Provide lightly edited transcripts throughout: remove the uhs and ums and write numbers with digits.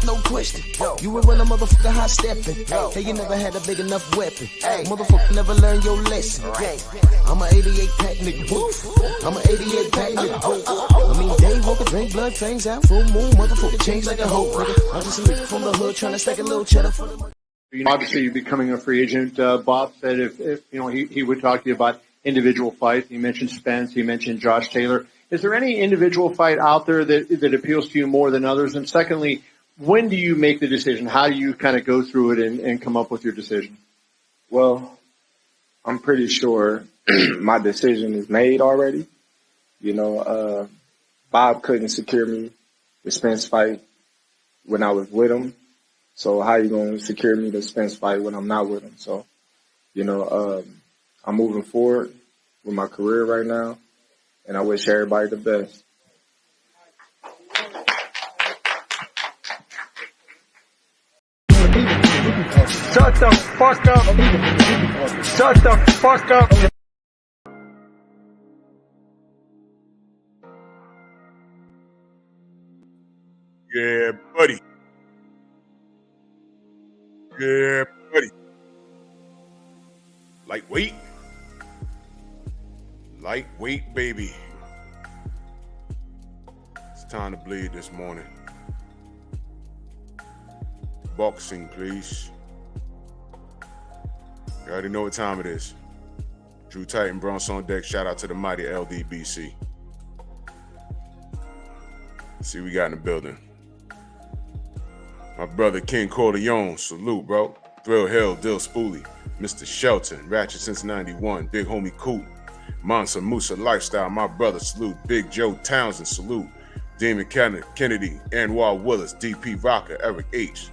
no question. You were when a motherfucker high stepping. Hey, you never had a big enough weapon. Motherfucker never learned your lesson. I'm a 88 pack nigga. Woof. I'm a 88 pack nigga. I mean, day walker, drink blood, fangs out, full moon, motherfucker change like a hoe, nigga. I'm just a nigga from the hood trying to stack a little cheddar for the money. Obviously, you're becoming a free agent. Bob said if you know he would talk to you about individual fights. He mentioned Spence. He mentioned Josh Taylor. Is there any individual fight out there that appeals to you more than others? And secondly, when do you make the decision? How do you kind of go through it and come up with your decision? Well, I'm pretty sure my decision is made already. You know, Bob couldn't secure me the Spence fight when I was with him. So how you going to secure me the Spence fight when I'm not with him? So, you know, I'm moving forward with my career right now, and I wish everybody the best. Shut the fuck up. Shut the fuck up. Yeah, buddy. Yeah, buddy. Lightweight. Lightweight, baby. It's time to bleed this morning. Boxing, please. You already know what time it is. Drew Titan, Bronx on deck. Shout out to the mighty LDBC. Let's see what we got in the building. My brother King Corleone, salute, bro. Thrill Hill, Dill Spoolie, Mr. Shelton, Ratchet since 91, Big Homie Coop, Monsa Musa Lifestyle, my brother, salute. Big Joe Townsend, salute. Damon Kennedy, Anwar Willis, DP Rocker, Eric H.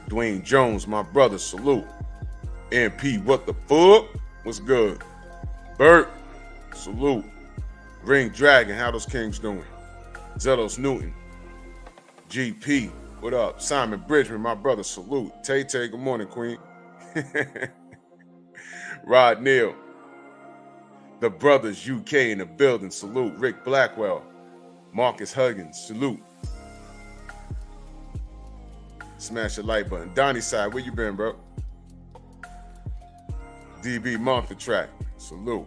Dwayne Jones, my brother, salute. MP, what the fuck? What's good? Bert, salute. Ring Dragon, how those kings doing? Zelos Newton. GP, what up? Simon Bridgman, my brother, salute. Tay-Tay, good morning, Queen. Rod Neal. The Brothers UK in the building, salute. Rick Blackwell. Marcus Huggins, salute. Smash the like button. Donnie Side, where you been, bro? DB Monster Track, salute.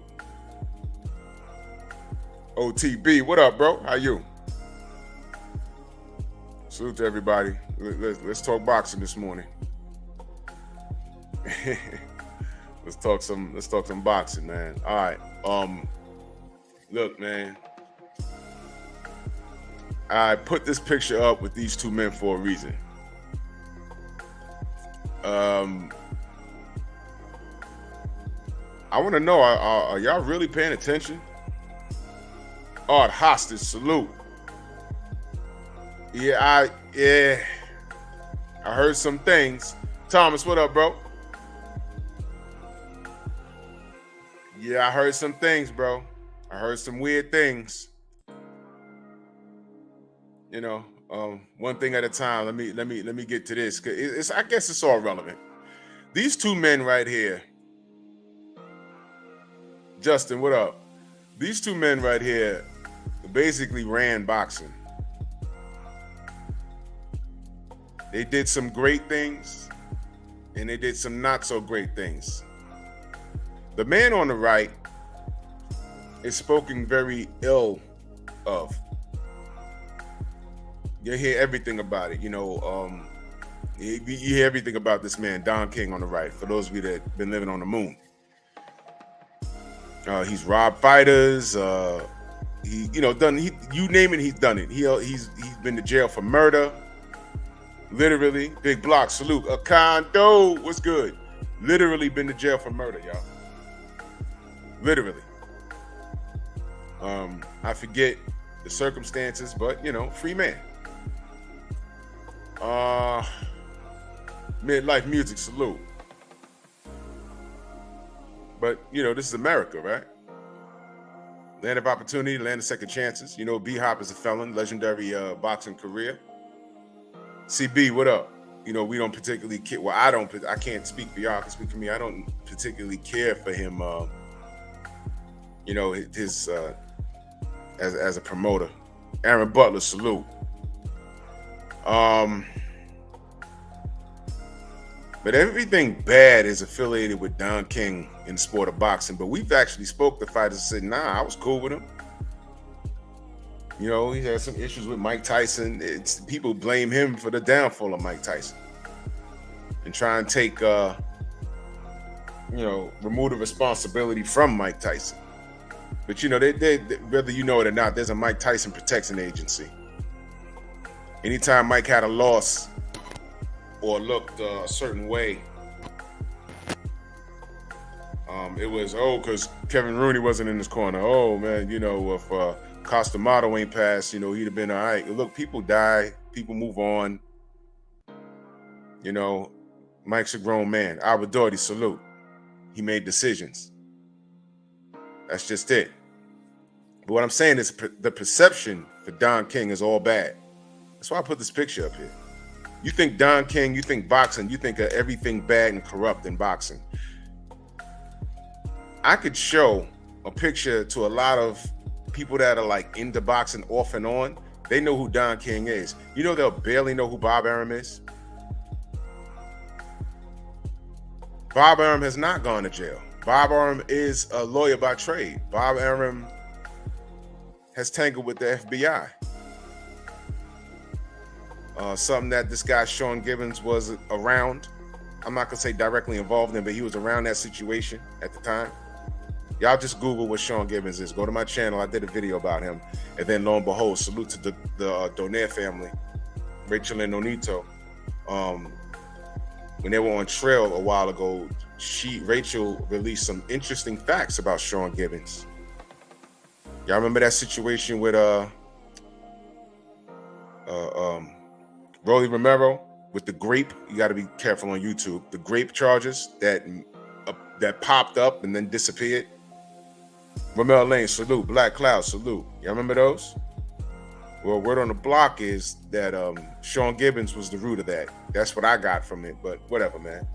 OTB, what up, bro? How you? Salute to everybody. Let's talk boxing this morning. Let's talk some boxing, man. All right. Look, man. I put this picture up with these two men for a reason. I want to know, are y'all really paying attention? Art Hostage, salute. Yeah, I heard some things. Thomas, what up, bro? Yeah, I heard some things, bro. I heard some weird things. You know, one thing at a time. Let me get to this. 'Cause I guess it's all relevant. These two men right here. Justin, what up? These two men right here basically ran boxing. They did some great things, and they did some not so great things. The man on the right is spoken very ill of. You hear everything about it, you know. You hear everything about this man, Don King, on the right. For those of you that been living on the moon, he's robbed fighters. You name it, he's done it. He's been to jail for murder. Literally, Big Block, salute. A condo, what's good? Literally been to jail for murder, y'all. Literally. I forget the circumstances, but you know, free man. Midlife music, salute. But you know, this is America, right? Land of opportunity, land of second chances. You know, B-Hop is a felon, legendary boxing career. CB, what up? You know, we don't particularly care. Well, I can't speak for y'all. I can speak for me. I don't particularly care for him. You know, his as a promoter. Aaron Butler, salute. But everything bad is affiliated with Don King in the sport of boxing. But we've actually spoke to fighters and said, nah, I was cool with him. You know, he had some issues with Mike Tyson. People blame him for the downfall of Mike Tyson and try and take, remove the responsibility from Mike Tyson. But, they, whether you know it or not, there's a Mike Tyson protection agency. Anytime Mike had a loss or looked a certain way, it was, because Kevin Rooney wasn't in his corner. Oh, man, if Costamato ain't passed, he'd have been all right. Look, people die. People move on. Mike's a grown man. Albert Doherty, salute. He made decisions. That's just it. But what I'm saying is the perception for Don King is all bad. That's why I put this picture up here. You think Don King, you think boxing, you think of everything bad and corrupt in boxing. I could show a picture to a lot of people that are like into boxing off and on. They know who Don King is. They'll barely know who Bob Arum is. Bob Arum has not gone to jail. Bob Arum is a lawyer by trade. Bob Arum has tangled with the FBI. Something that this guy, Sean Gibbons, was around. I'm not going to say directly involved in, but he was around that situation at the time. Y'all just Google what Sean Gibbons is. Go to my channel. I did a video about him. And then lo and behold, salute to the Donaire family, Rachel and Nonito. When they were on Trail a while ago, Rachel released some interesting facts about Sean Gibbons. Y'all remember that situation with Rolly Romero with the grape? You got to be careful on YouTube. The grape charges that popped up and then disappeared. Romero Lane, salute. Black Cloud, salute. Y'all remember those? Well, word on the block is that Sean Gibbons was the root of that. That's what I got from it, but whatever, man.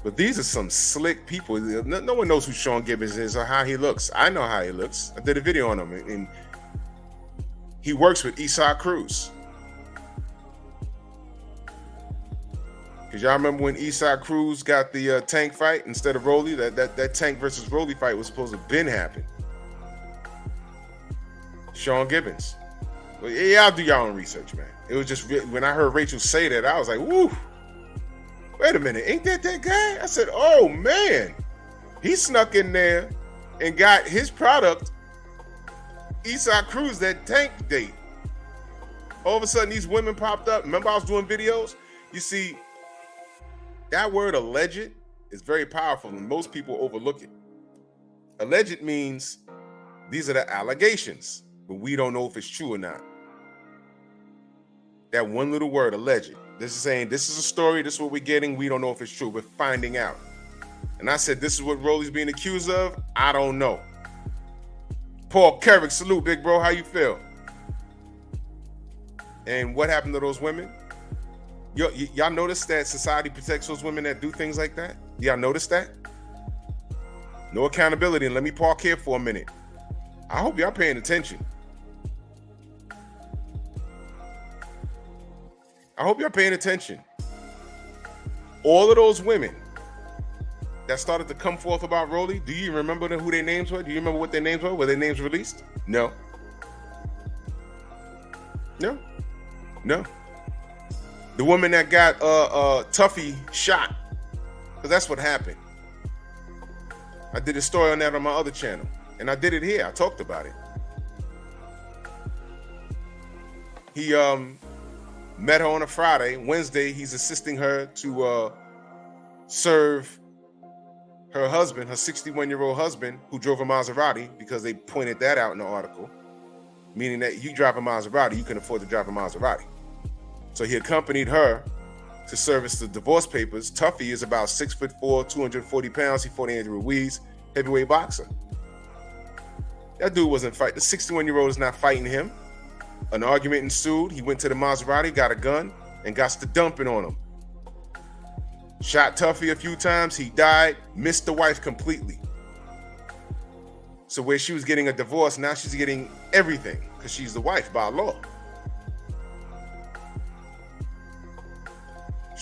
But these are some slick people. No one knows who Sean Gibbons is or how he looks. I know how he looks. I did a video on him, and he works with Isaac Cruz. Because y'all remember when Isaac Cruz got the Tank fight instead of Rolly? That Tank versus Rolly fight was supposed to have been happen. Sean Gibbons. Well, yeah, y'all do y'all own research, man. It was just when I heard Rachel say that, I was like, woo. Wait a minute, ain't that guy? I said, oh, man. He snuck in there and got his product, Isaac Cruz, that Tank date. All of a sudden, these women popped up. Remember I was doing videos? You see, that word alleged is very powerful, and most people overlook it. Alleged means these are the allegations, but we don't know if it's true or not. That one little word, alleged. This is saying, this is a story, this is what we're getting, we don't know if it's true, we're finding out. And I said, this is what Rolly's being accused of? I don't know. Paul Carrick, salute, big bro, how you feel? And what happened to those women? Y'all notice that society protects those women that do things like that? Y'all notice that? No accountability. And let me park here for a minute. I hope y'all paying attention. I hope y'all paying attention. All of those women that started to come forth about Rolly, do you remember who their names were? Do you remember what their names were? Were their names released? No. No. No. The woman that got Tuffy shot, because that's what happened. I did a story on that on my other channel, and I did it here. I talked about it. He met her on a Friday. Wednesday, he's assisting her to serve her husband, her 61-year-old husband, who drove a Maserati, because they pointed that out in the article, meaning that you drive a Maserati, you can afford to drive a Maserati. So he accompanied her to service the divorce papers. Tuffy is about 6'4", 240 pounds. He fought Andrew Ruiz, heavyweight boxer. That dude wasn't fighting. The 61-year-old is not fighting him. An argument ensued. He went to the Maserati, got a gun, and got to dumping on him. Shot Tuffy a few times. He died. Missed the wife completely. So where she was getting a divorce, now she's getting everything because she's the wife by law.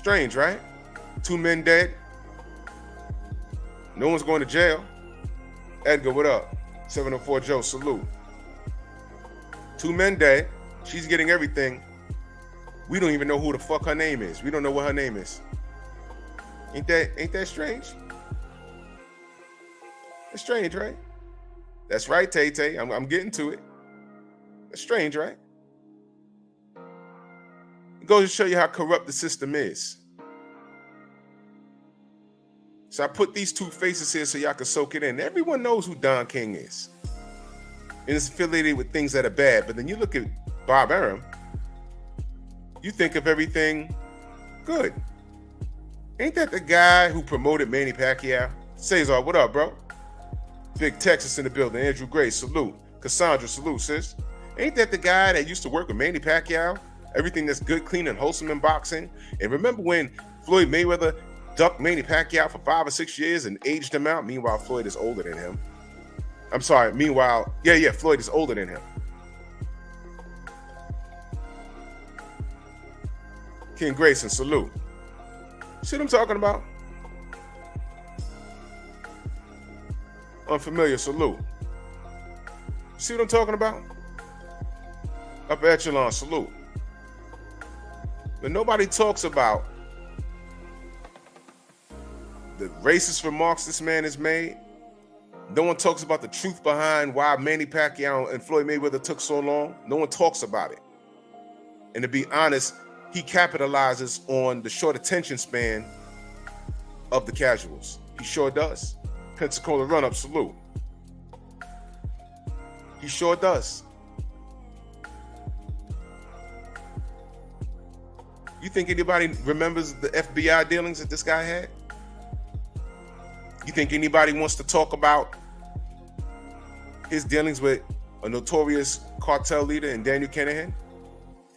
Strange, right? 2 men dead. No one's going to jail. Edgar, what up? 704 Joe, salute. 2 men dead. She's getting everything. We don't even know who the fuck her name is. We don't know what her name is. Ain't that strange? It's strange, right? That's right, Tay-Tay. I'm getting to it. That's strange, right? It goes to show you how corrupt the system is. So I put these 2 faces here so y'all can soak it in. Everyone knows who Don King is. And it's affiliated with things that are bad. But then you look at Bob Arum, you think of everything good. Ain't that the guy who promoted Manny Pacquiao? Cesar, what up, bro? Big Texas in the building. Andrew Gray, salute. Cassandra, salute, sis. Ain't that the guy that used to work with Manny Pacquiao? Everything that's good, clean, and wholesome in boxing. And remember when Floyd Mayweather ducked Manny Pacquiao for 5 or 6 years and aged him out? Meanwhile, Floyd is older than him. I'm sorry. Meanwhile, Floyd is older than him. King Grayson, salute. See what I'm talking about? Unfamiliar, salute. See what I'm talking about? Upper echelon, salute. But nobody talks about the racist remarks this man has made. No one talks about the truth behind why Manny Pacquiao and Floyd Mayweather took so long. No one talks about it. And to be honest, he capitalizes on the short attention span of the casuals. He sure does. Pensacola run-up, salute. He sure does. You think anybody remembers the FBI dealings that this guy had? You think anybody wants to talk about his dealings with a notorious cartel leader in Daniel Kinahan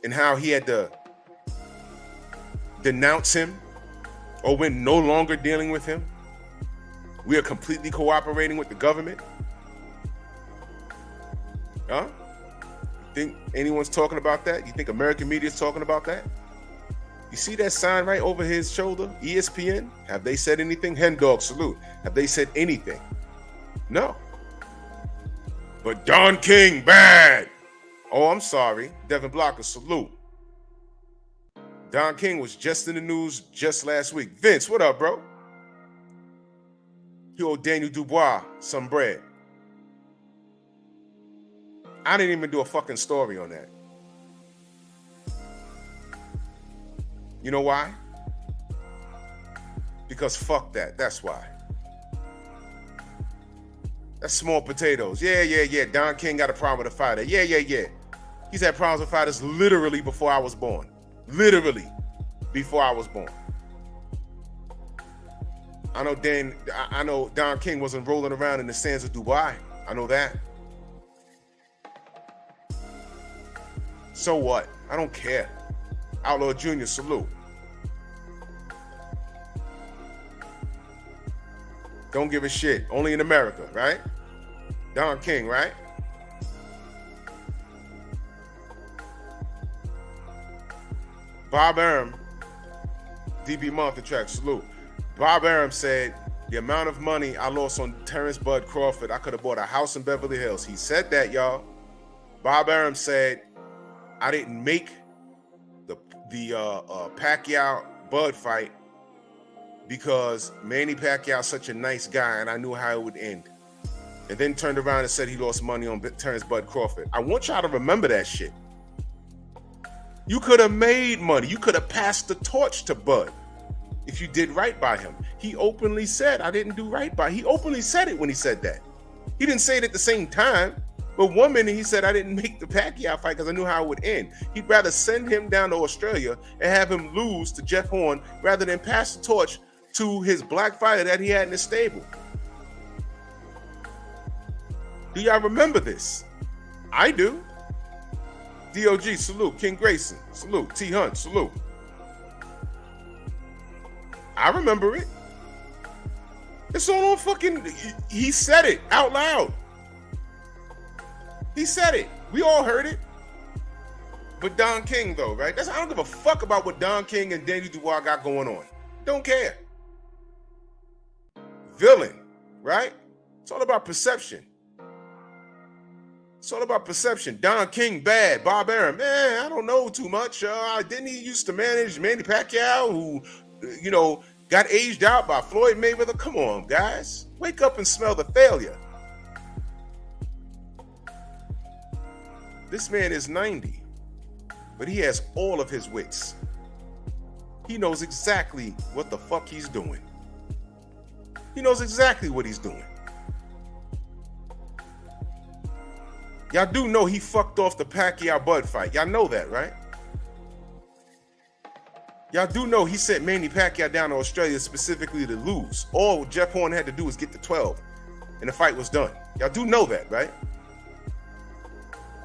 and how he had to denounce him, or we're no longer dealing with him? We are completely cooperating with the government? Huh? You think anyone's talking about that? You think American media is talking about that? You see that sign right over his shoulder? ESPN? Have they said anything? Hen Dog, salute. Have they said anything? No. But Don King, bad. Oh, I'm sorry. Devin Blocker, salute. Don King was just in the news just last week. Vince, what up, bro? He owed Daniel Dubois some bread. I didn't even do a fucking story on that. You know why? Because fuck that. That's why. That's small potatoes. Yeah. Don King got a problem with a fighter. Yeah. He's had problems with fighters literally before I was born. Literally before I was born. I know Don King wasn't rolling around in the sands of Dubai. I know that. So what? I don't care. Outlaw Jr., salute. Don't give a shit. Only in America, right? Don King, right? Bob Arum, DB Month track, salute. Bob Arum said, the amount of money I lost on Terrence Bud Crawford, I could have bought a house in Beverly Hills. He said that, y'all. Bob Arum said, I didn't make the Pacquiao-Bud fight because Manny Pacquiao's such a nice guy and I knew how it would end. And then turned around and said he lost money on Terrence Bud Crawford. I want y'all to remember that shit. You could have made money. You could have passed the torch to Bud if you did right by him. He openly said, I didn't do right by him. He openly said it when he said that. He didn't say it at the same time. But one minute he said, I didn't make the Pacquiao fight because I knew how it would end. He'd rather send him down to Australia and have him lose to Jeff Horn rather than pass the torch to his black fighter that he had in his stable. Do y'all remember this? I do. DOG, salute. King Grayson, salute. T Hunt, salute. I remember it. It's all on fucking, he said it out loud. He said it. We all heard it. But Don King, though, right? I don't give a fuck about what Don King and Danny Dubois got going on. Don't care. Villain, right? It's all about perception. It's all about perception. Don King, bad. Bob Arum, man, I don't know too much. Didn't he used to manage Manny Pacquiao, who, got aged out by Floyd Mayweather? Come on, guys. Wake up and smell the failure. This man is 90, but he has all of his wits. He knows exactly what the fuck he's doing. He knows exactly what he's doing. Y'all do know he fucked off the Pacquiao-Bud fight. Y'all know that, right? Y'all do know he sent Manny Pacquiao down to Australia specifically to lose. All Jeff Horn had to do was get to 12, and the fight was done. Y'all do know that, right?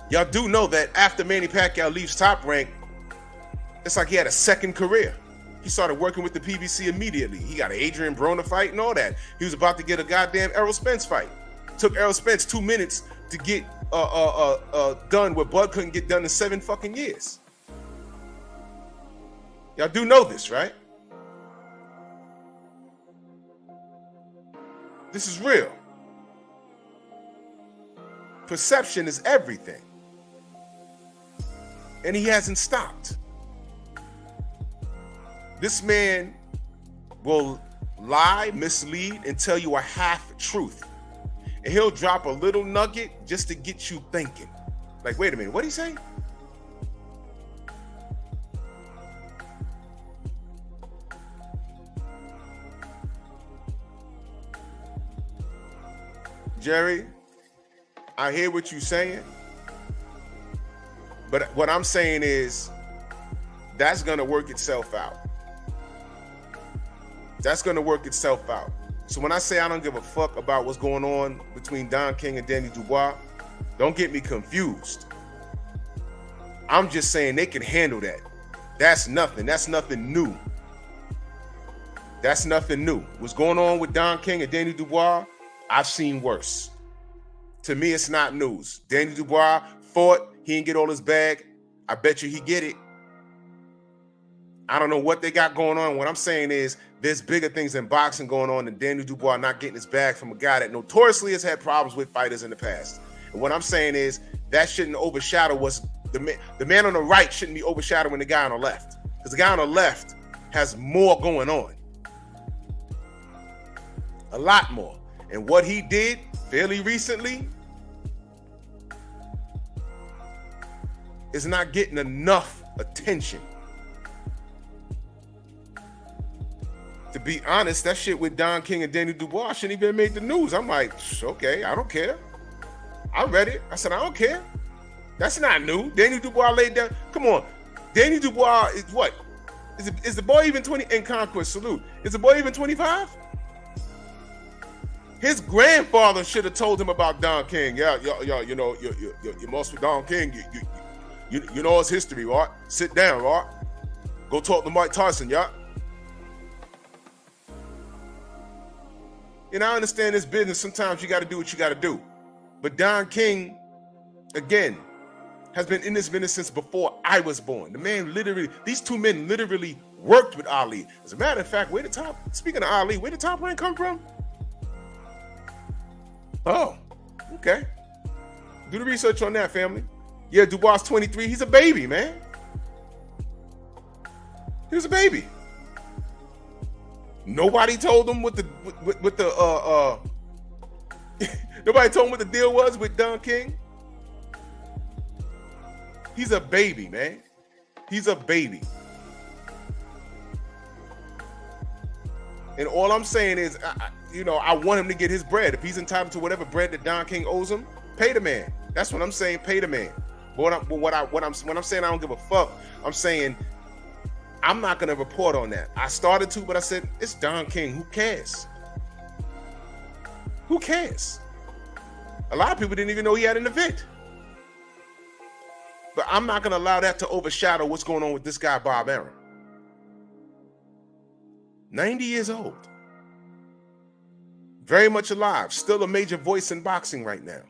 Y'all do know that after Manny Pacquiao leaves Top Rank, it's like he had a second career. He started working with the PBC immediately. He got an Adrian Broner fight and all that. He was about to get a goddamn Errol Spence fight. Took Errol Spence 2 minutes to get done what Bud couldn't get done in 7 fucking years. Y'all do know this, right? This is real. Perception is everything. And he hasn't stopped. This man will lie, mislead, and tell you a half truth. And he'll drop a little nugget just to get you thinking. Like, wait a minute, what'd he say? Jerry, I hear what you're saying. But what I'm saying is that's going to work itself out. That's going to work itself out. So when I say I don't give a fuck about what's going on between Don King and Danny Dubois, don't get me confused. I'm just saying they can handle that. That's nothing. That's nothing new. That's nothing new. What's going on with Don King and Danny Dubois, I've seen worse. To me, it's not news. Danny Dubois fought. He didn't get all his bag. I bet you he get it. I don't know what they got going on. What I'm saying is there's bigger things in boxing going on than Danny Dubois not getting his bag from a guy that notoriously has had problems with fighters in the past. And what I'm saying is that shouldn't overshadow what's the man on the right shouldn't be overshadowing the guy on the left. Because the guy on the left has more going on. A lot more. And what he did fairly recently is not getting enough attention. To be honest, that shit with Don King and Danny Dubois shouldn't even made the news. I'm like, okay, I don't care. I read it. I said, I don't care. That's not new. Danny Dubois laid down. Come on. Danny Dubois is what? Is the boy even 20? In Conquest, salute. Is the boy even 25? His grandfather should have told him about Don King. Yeah, you know, you must with Don King. You know his history, right? Sit down, right? Go talk to Mike Tyson, yeah? And I understand this business. Sometimes you got to do what you got to do. But Don King, again, has been in this business since before I was born. The man literally, these two men literally worked with Ali. As a matter of fact, speaking of Ali, where did Top Rank come from? Oh, okay. Do the research on that, family. Yeah, Dubois 23. He's a baby, man. He was a baby. Nobody told him what the nobody told him what the deal was with Don King. He's a baby, man. He's a baby. And all I'm saying is, I want him to get his bread. If he's entitled to whatever bread that Don King owes him, pay the man. That's what I'm saying. Pay the man. But when I'm saying I don't give a fuck, I'm saying I'm not gonna report on that. I started to, but I said it's Don King. Who cares? Who cares? A lot of people didn't even know he had an event. But I'm not gonna allow that to overshadow what's going on with this guy, Bob Arum. 90 years old. Very much alive. Still a major voice in boxing right now.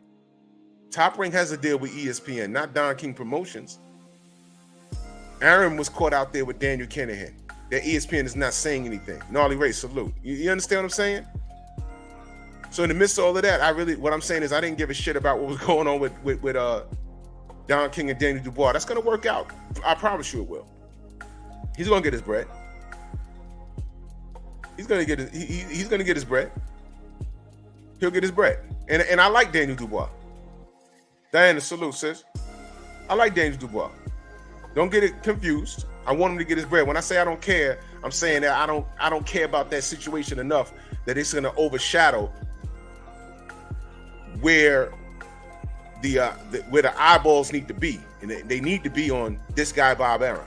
Top Rank has a deal with ESPN, not Don King Promotions. Arum was caught out there with Daniel Kinahan. That ESPN is not saying anything. Gnarly Ray, salute. You understand what I'm saying? So in the midst of all of that, what I'm saying is I didn't give a shit about what was going on with Don King and Daniel Dubois. That's gonna work out. I promise you it will. He's gonna get his bread. He's gonna get his bread. He'll get his bread. And I like Daniel Dubois. Diana, salute, sis. I like Daniel Dubois. Don't get it confused. I want him to get his bread. When I say I don't care, I'm saying that I don't care about that situation enough that it's gonna overshadow where the eyeballs need to be, and they need to be on this guy Bob Arum.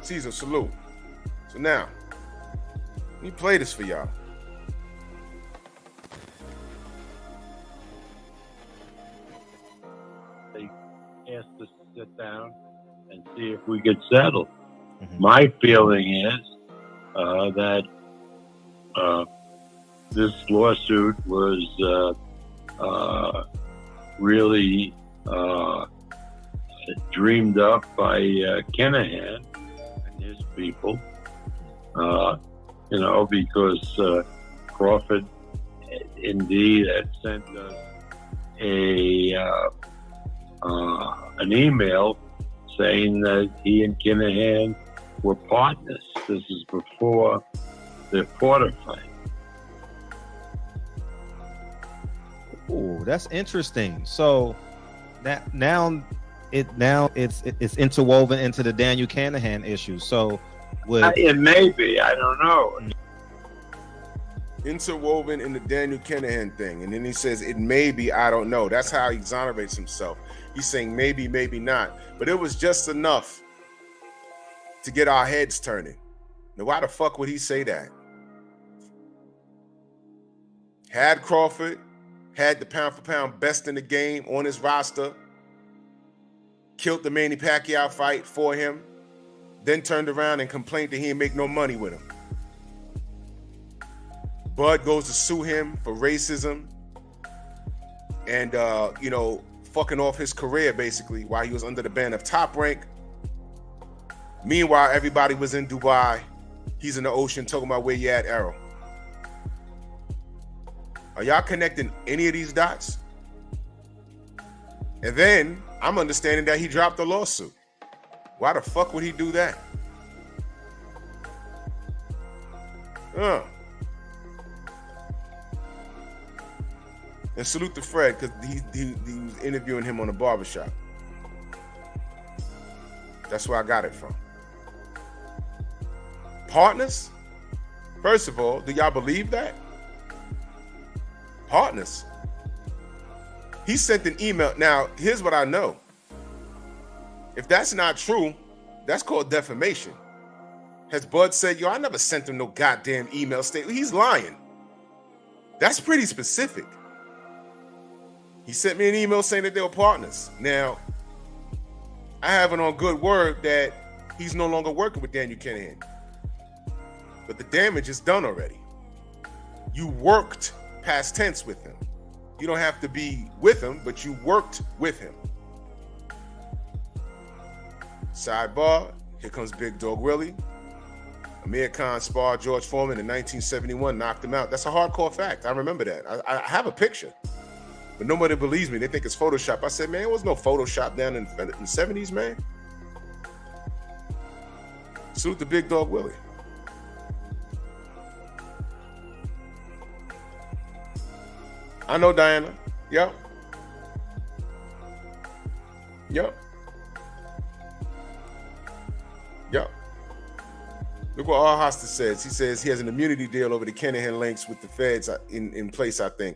Caesar, salute. So now, let me play this for y'all. They asked us to sit down and see if we could settle. My feeling is that this lawsuit was really dreamed up by Kinahan and his people, because Crawford indeed had sent us an email saying that he and Kinahan were partners. This is before the Porter fight. Oh, that's interesting. So that now it's interwoven into the Daniel Kinahan issue. So it may be, I don't know. Interwoven in the Daniel Kinahan thing, and then he says it may be, I don't know. That's how he exonerates himself. He's saying maybe, maybe not, but it was just enough to get our heads turning. Now, why the fuck would he say that? Had Crawford, had the pound for pound best in the game on his roster, killed the Manny Pacquiao fight for him, then turned around and complained that he didn't make no money with him. Bud goes to sue him for racism and, fucking off his career basically while he was under the ban of Top Rank. Meanwhile, everybody was in Dubai. He's in the ocean talking about where you at, Arrow. Are y'all connecting any of these dots? And then I'm understanding that he dropped the lawsuit. Why the fuck would he do that? And salute to Fred, because he was interviewing him on a barbershop. That's where I got it from. Partners? First of all, do y'all believe that? Partners? He sent an email. Now, here's what I know. If that's not true, that's called defamation. Has Bud said, yo, I never sent him no goddamn email statement? He's lying. That's pretty specific. He sent me an email saying that they were partners. Now, I have it on good word that he's no longer working with Daniel Kinahan. But the damage is done already. You worked past tense with him. You don't have to be with him, but you worked with him. Sidebar, here comes Big Dog Willie. Amir Khan sparred George Foreman in 1971, knocked him out. That's a hardcore fact. I remember that. I have a picture. But nobody believes me. They think it's Photoshop. I said, man, there was no Photoshop down in the 70s, man. Salute the Big Dog Willie. I know, Diana. Yep. Look what Al Hoster says. He says he has an immunity deal over the Kinahan links with the feds in place, I think.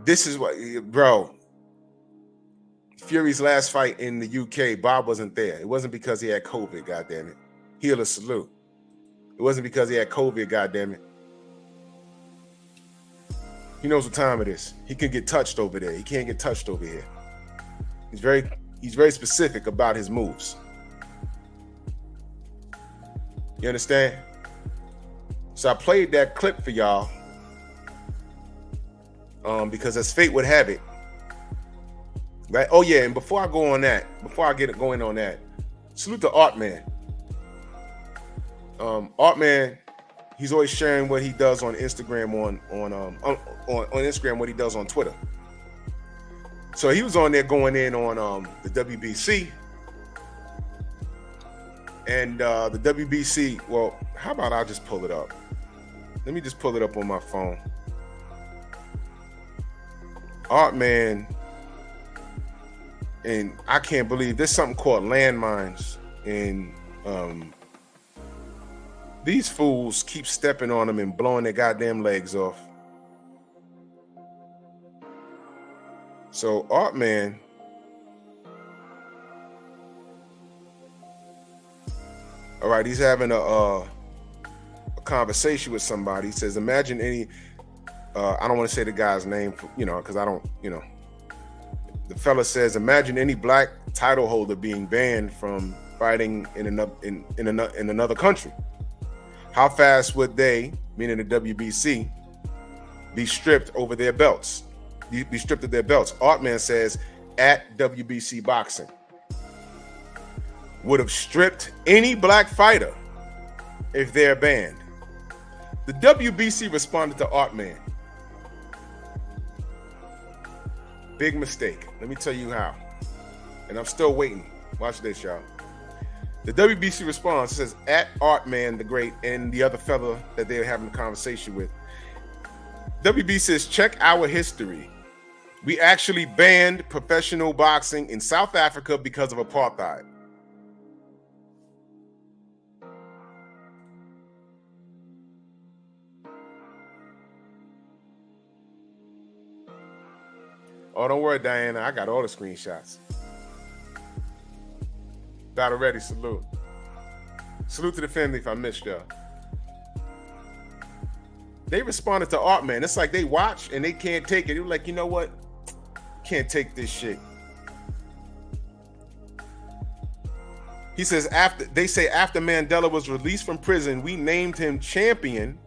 This is what, bro, Fury's last fight in the UK, Bob wasn't there. It wasn't because he had COVID, goddammit. Healer salute. It wasn't because he had COVID, goddammit. He knows what time it is. He can get touched over there. He can't get touched over here. He's very specific about his moves. You understand? So I played that clip for y'all. Because as fate would have it, Right? Oh yeah, and before I go on that, before I get going on that, salute to Art Man. Art Man, he's always sharing what he does on Instagram on Instagram, what he does on Twitter. So he was on there going in on the WBC. And the WBC, well, how about I just pull it up? Let me just pull it up on my phone. Art Man, and I can't believe there's something called landmines, and these fools keep stepping on them and blowing their goddamn legs off. So Art Man, all right, he's having a conversation with somebody. He says, imagine any, I don't want to say the guy's name, because I don't, The fella says, imagine any black title holder being banned from fighting in another country. How fast would they, meaning the WBC, be stripped over their belts? Be stripped of their belts. Artman says, at WBC Boxing, would have stripped any black fighter if they're banned. The WBC responded to Artman. Big mistake. Let me tell you how. And I'm still waiting. Watch this, y'all. The WBC response says, at Artman the Great and the other fella that they're having a conversation with. WB says, check our history. We actually banned professional boxing in South Africa because of apartheid. Oh, don't worry, Diana. I got all the screenshots. Battle ready, salute. Salute to the family if I missed y'all. They responded to Artman. It's like they watch and they can't take it. They were like, you know what? Can't take this shit. He says, after Mandela was released from prison, we named him champion.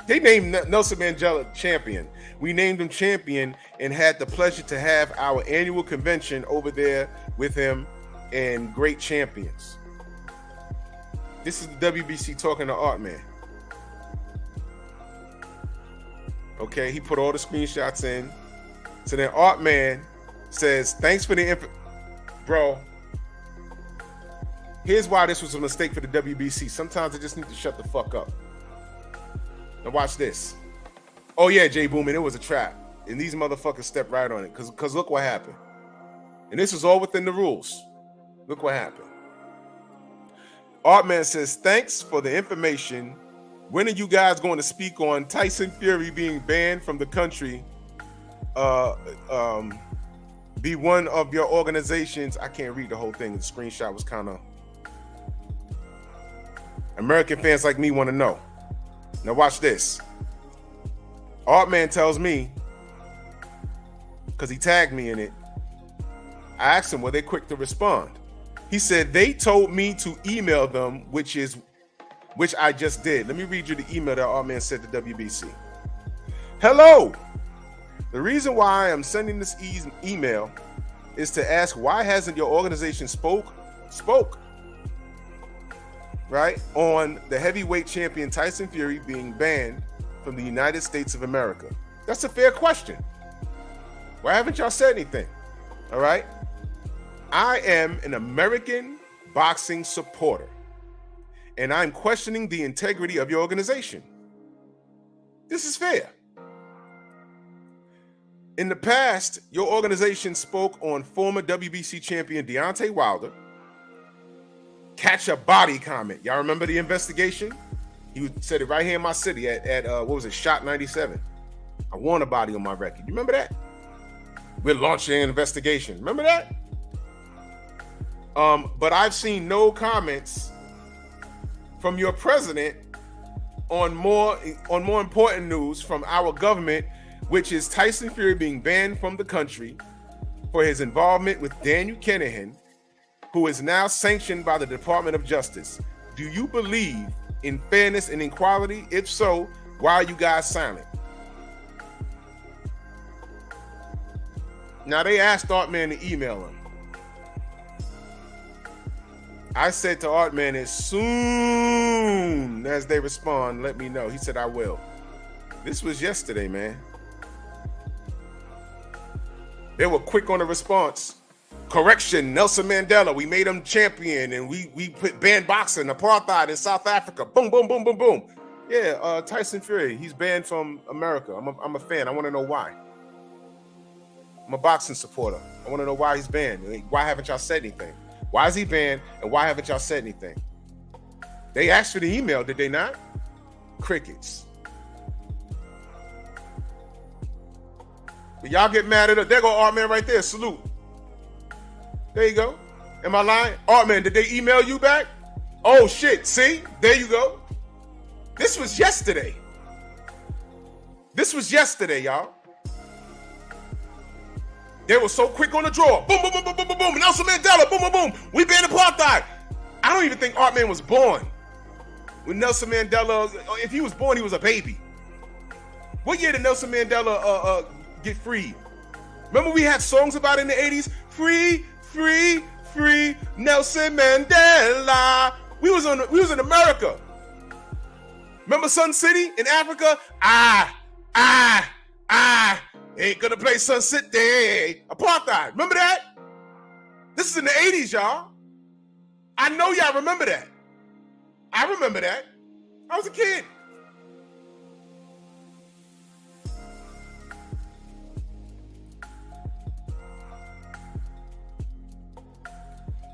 They named Nelson Mandela champion. We named him champion and had the pleasure to have our annual convention over there with him and great champions. This is the WBC talking to Artman. Okay, he put all the screenshots in. So then Artman says, thanks for the info. Bro, here's why this was a mistake for the WBC. Sometimes they just need to shut the fuck up. Now watch this. Oh yeah, Jay Boomin, it was a trap. And these motherfuckers stepped right on it. Because look what happened. And this was all within the rules. Look what happened. Artman says, thanks for the information. When are you guys going to speak on Tyson Fury being banned from the country? Be one of your organizations. I can't read the whole thing. The screenshot was kind of... American fans like me want to know. Now watch this. Artman tells me, because he tagged me in it, I asked him, were they quick to respond? He said, they told me to email them, which I just did. Let me read you the email that Artman sent to WBC. Hello. The reason why I'm sending this email is to ask, why hasn't your organization spoke, right, on the heavyweight champion Tyson Fury being banned from the United States of America? That's a fair question. Why haven't y'all said anything? All right. I am an American boxing supporter, and I'm questioning the integrity of your organization. This is fair. In the past, your organization spoke on former WBC champion Deontay Wilder. Catch a body comment. Y'all remember the investigation? He said it right here in my city at what was it, Shot 97. I want a body on my record. You remember that? We're launching an investigation. Remember that? But I've seen no comments from your president on more important news from our government, which is Tyson Fury being banned from the country for his involvement with Daniel Kinahan, who is now sanctioned by the Department of Justice. Do you believe in fairness and equality? If so, why are you guys silent? Now, they asked Artman to email him. I said to Artman, as soon as they respond, let me know. He said, I will. This was yesterday, man. They were quick on the response. Correction, Nelson Mandela, we made him champion, and we put banned boxing, apartheid in South Africa. Boom, boom, boom, boom, boom. Yeah, Tyson Fury, he's banned from America. I'm a fan. I want to know why. I'm a boxing supporter. I want to know why he's banned. Why haven't y'all said anything? Why is he banned, and why haven't y'all said anything? They asked for the email, did they not? Crickets. But y'all get mad at us. There go Artman right there. Salute. There you go. Am I lying? Artman, did they email you back? Oh, shit. See? There you go. This was yesterday. This was yesterday, y'all. They were so quick on the draw. Boom, boom, boom, boom, boom, boom, boom. Nelson Mandela, boom, boom, boom. We banned apartheid. I don't even think Artman was born when Nelson Mandela, if he was born, he was a baby. What year did Nelson Mandela get freed? Remember we had songs about it in the 80s? Free, free, free Nelson Mandela. We was in America. Remember Sun City in Africa? Ain't gonna play Sun City. Apartheid. Remember that? This is in the 80s, y'all. I know y'all remember that. I remember that. I was a kid.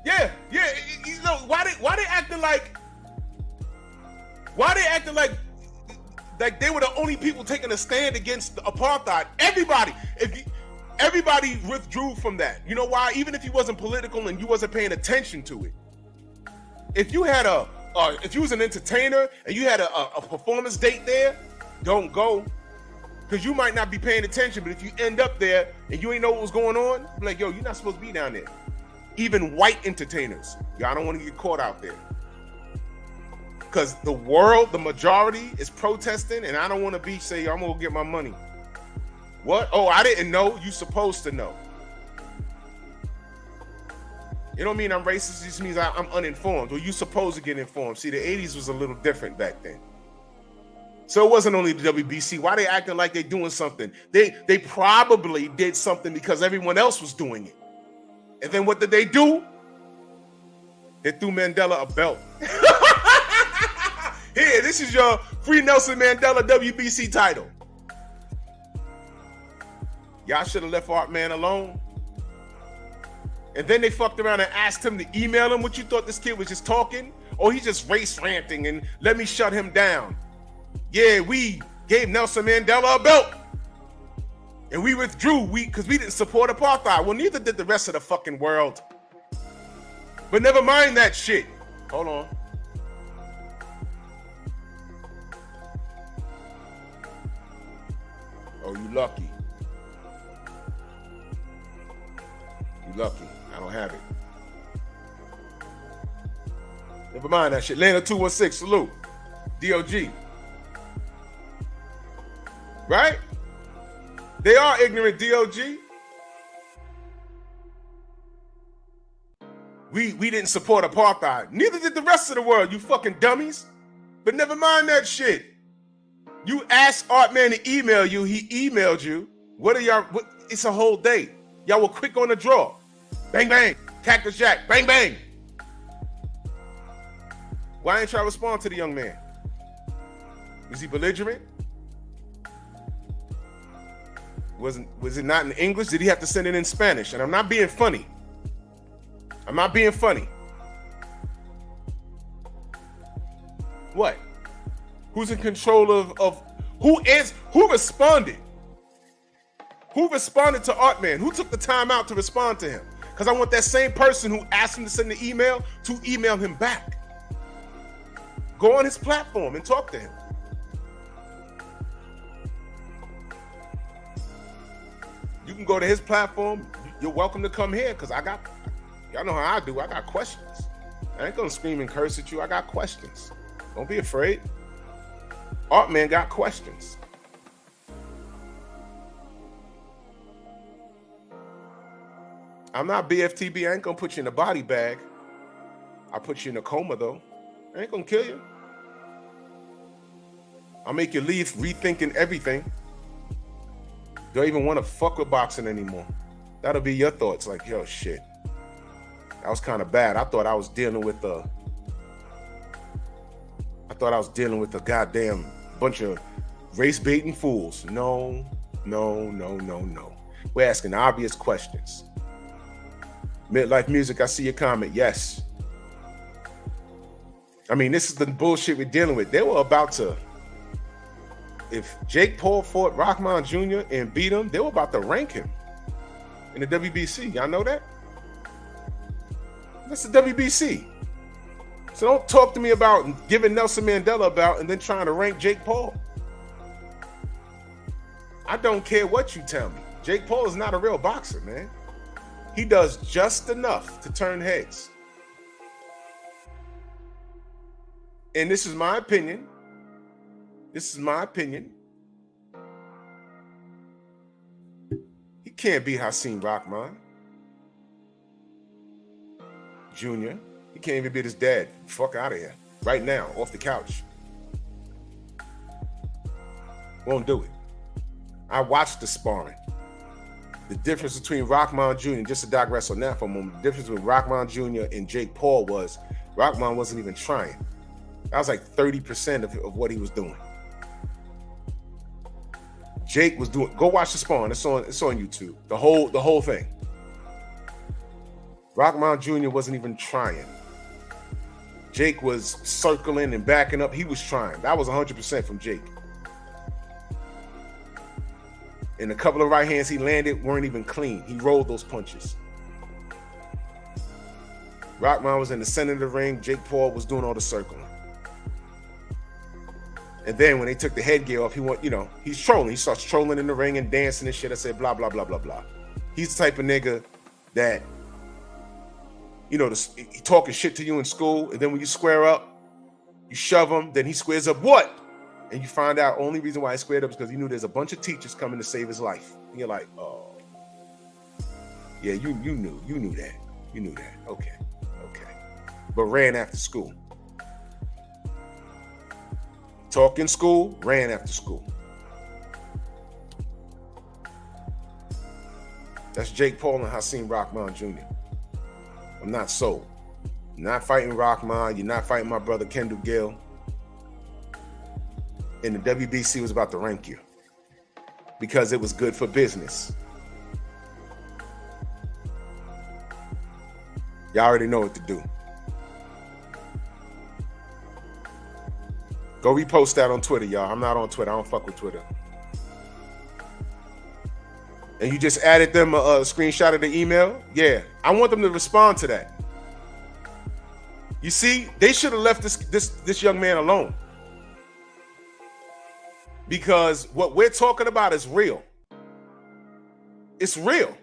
Yeah. You know, why they acting like they were the only people taking a stand against the apartheid? Everybody withdrew from that. You know why? Even if you wasn't political and you wasn't paying attention to it. If you was an entertainer and you had a performance date there, don't go. Because you might not be paying attention, but if you end up there and you ain't know what was going on, be like, yo, you're not supposed to be down there. Even white entertainers, y'all don't want to get caught out there. Because the world, the majority is protesting, and I don't want to say, I'm going to get my money. What? Oh, I didn't know. You supposed to know. It don't mean I'm racist. It just means I'm uninformed. Or you supposed to get informed. See, the 80s was a little different back then. So it wasn't only the WBC. Why they acting like they doing something? They probably did something because everyone else was doing it. And then what did they do? They threw Mandela a belt. Here, this is your free Nelson Mandela WBC title. Y'all should have left Artman alone. And then they fucked around and asked him to email him. What you thought this kid was just talking? Or he just race ranting and let me shut him down. Yeah, we gave Nelson Mandela a belt. And we withdrew because we didn't support apartheid. Well, neither did the rest of the fucking world. But never mind that shit. Hold on. Oh, you lucky. You lucky. I don't have it. Never mind that shit. Lana 216, salute. DOG. Right? They are ignorant, DOG. We didn't support apartheid. Neither did the rest of the world, you fucking dummies. But never mind that shit. You asked Artman to email you. He emailed you. What are y'all? It's a whole day. Y'all were quick on the draw. Bang, bang. Cactus Jack. Bang, bang. Why ain't y'all respond to the young man? Was he belligerent? Was it not in English? Did he have to send it in Spanish? And I'm not being funny. I'm not being funny. What? Who's in control of who responded? Who responded to Artman? Who took the time out to respond to him? Because I want that same person who asked him to send the email to email him back. Go on his platform and talk to him. You can go to his platform. You're welcome to come here because y'all know how I do. I got questions. I ain't gonna scream and curse at you. I got questions. Don't be afraid. Artman got questions. I'm not BFTB. I ain't gonna put you in a body bag. I'll put you in a coma, though. I ain't gonna kill you. I'll make you leave rethinking everything. Don't even want to fuck with boxing anymore. That'll be your thoughts. Like, yo, shit. That was kind of bad. I thought I was dealing with a goddamn bunch of race-baiting fools. No. We're asking obvious questions. Midlife Music, I see your comment. Yes. I mean, this is the bullshit we're dealing with. They were about to, if Jake Paul fought Rahman Jr. and beat him, they were about to rank him in the WBC. Y'all know that? That's the WBC. So don't talk to me about giving Nelson Mandela a bout and then trying to rank Jake Paul. I don't care what you tell me. Jake Paul is not a real boxer, man. He does just enough to turn heads. And this is my opinion. He can't beat Hasim Rahman Jr. He can't even beat his dad. Fuck out of here. Right now, off the couch. Won't do it. I watched the sparring. The difference between Rahman Jr., just to digress on that for a moment, the difference between Rahman Jr. and Jake Paul was Rahman wasn't even trying. That was like 30% of what he was doing. Jake was doing, go watch the sparring. It's on YouTube. The whole thing. Rahman Jr. wasn't even trying. Jake was circling and backing up. He was trying. That was 100% from Jake. And a couple of right hands he landed weren't even clean. He rolled those punches. Rahman was in the center of the ring. Jake Paul was doing all the circling. And then when they took the headgear off, he went, he's trolling. He starts trolling in the ring and dancing and shit. I said, blah, blah, blah, blah, blah. He's the type of nigga that, he talking shit to you in school. And then when you square up, you shove him. Then he squares up what? And you find out only reason why he squared up is because he knew there's a bunch of teachers coming to save his life. And you're like, oh. Yeah, you knew that. You knew that. Okay. But ran after school. Talk in school, ran after school. That's Jake Paul and Hasim Rahman Jr. I'm not sold. You're not fighting Rahman. You're not fighting my brother Kendall Gill. And the WBC was about to rank you because it was good for business. Y'all already know what to do. Go repost that on Twitter, y'all. I'm not on Twitter. I don't fuck with Twitter. And you just added them a screenshot of the email? Yeah. I want them to respond to that. You see, they should have left this young man alone. Because what we're talking about is real. It's real.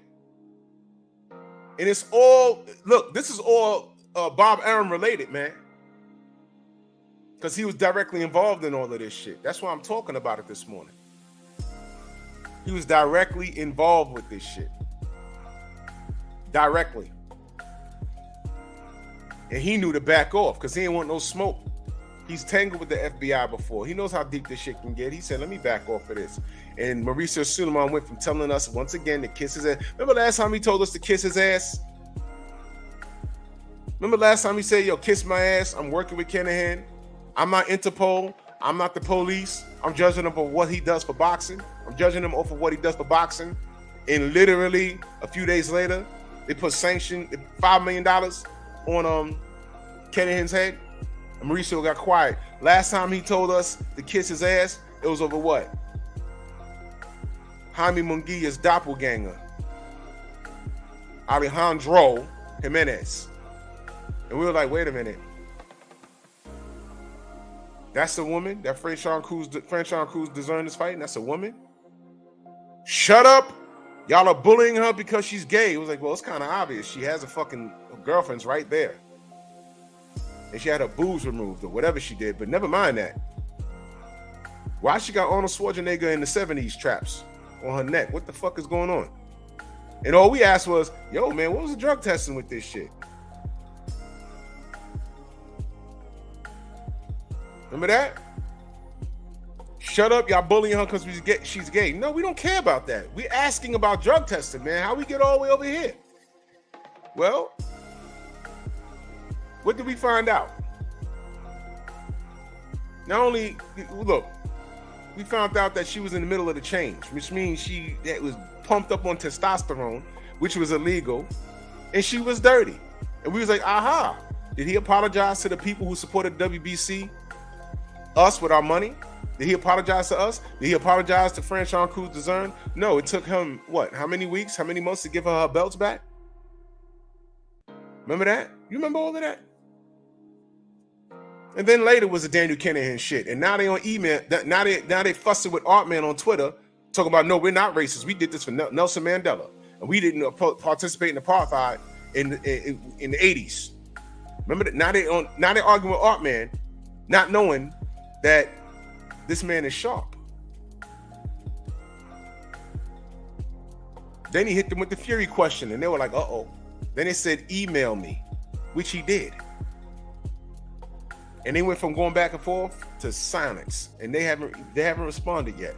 And it's all, look, this is all Bob Arum related, man. Because he was directly involved in all of this shit. That's why I'm talking about it this morning. He was directly involved with this shit. Directly. And he knew to back off because he didn't want no smoke. He's tangled with the FBI before. He knows how deep this shit can get. He said, let me back off of this. And Mauricio Suleiman went from telling us once again to kiss his ass. Remember last time he told us to kiss his ass? Remember last time he said, yo, kiss my ass. I'm working with Kinahan. I'm not Interpol. I'm not the police. I'm judging him for what he does for boxing. I'm judging him off of what he does for boxing. And literally a few days later, they put $5 million on Kinahan's head. And Mauricio got quiet. Last time he told us to kiss his ass, it was over what? Jaime Munguia's doppelganger, Alejandro Jimenez. And we were like, wait a minute. That's a woman that Franchon Cruz designed this fight, and that's a woman? Shut up. Y'all are bullying her because she's gay. It was like, well, it's kind of obvious. She has a fucking girlfriend's right there. And she had her boobs removed or whatever she did, but never mind that. Why she got Arnold Schwarzenegger in the 70s traps on her neck? What the fuck is going on? And all we asked was, yo, man, what was the drug testing with this shit? Remember that? Shut up, y'all bullying her because she's gay. No, we don't care about that. We're asking about drug testing, man. How we get all the way over here? Well, what did we find out? Not only, look, we found out that she was in the middle of the change, which means she was pumped up on testosterone, which was illegal, and she was dirty. And we was like, aha, did he apologize to the people who supported WBC, us with our money? Did he apologize to us? Did he apologize to Franchon Cruz Dezern? No, it took him, what, how many weeks, how many months to give her belts back? Remember that? You remember all of that? And then later was the Daniel Kinahan shit. And now they on email, now they fussing with Artman on Twitter, talking about, no, we're not racist. We did this for Nelson Mandela. And we didn't participate in apartheid in the 80s. Remember that? Now they arguing with Artman, not knowing that this man is sharp. Then he hit them with the Fury question, and they were like, uh-oh. Then they said, email me, which he did. And they went from going back and forth to silence, and they haven't responded yet.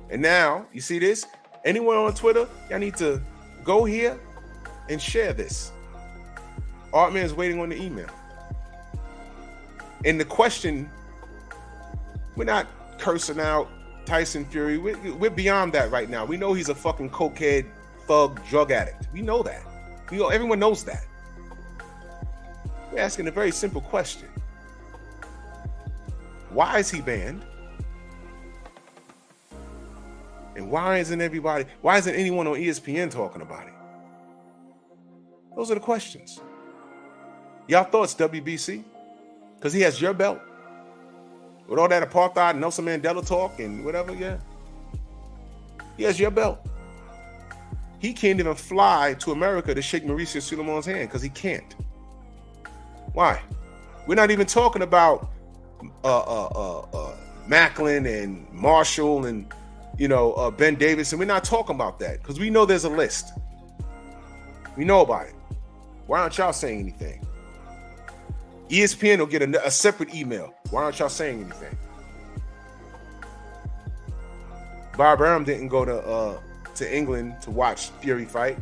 And now, you see this? Anyone on Twitter, y'all need to go here and share this. Artman is waiting on the email. And the question, we're not cursing out Tyson Fury. We're beyond that right now. We know he's a fucking cokehead, thug, drug addict. We know that. Everyone knows that. We're asking a very simple question. Why is he banned? And why isn't anyone on ESPN talking about it? Those are the questions. Y'all thoughts, WBC? Because he has your belt. With all that apartheid, Nelson Mandela talk and whatever, yeah. He has your belt. He can't even fly to America to shake Mauricio Sulamon's hand because he can't. Why? We're not even talking about Macklin and Marshall and Ben Davis, and we're not talking about that because we know there's a list. We know about it. Why aren't y'all saying anything? ESPN will get a separate email. Why aren't y'all saying anything? Bob Arum didn't go to England to watch Fury fight.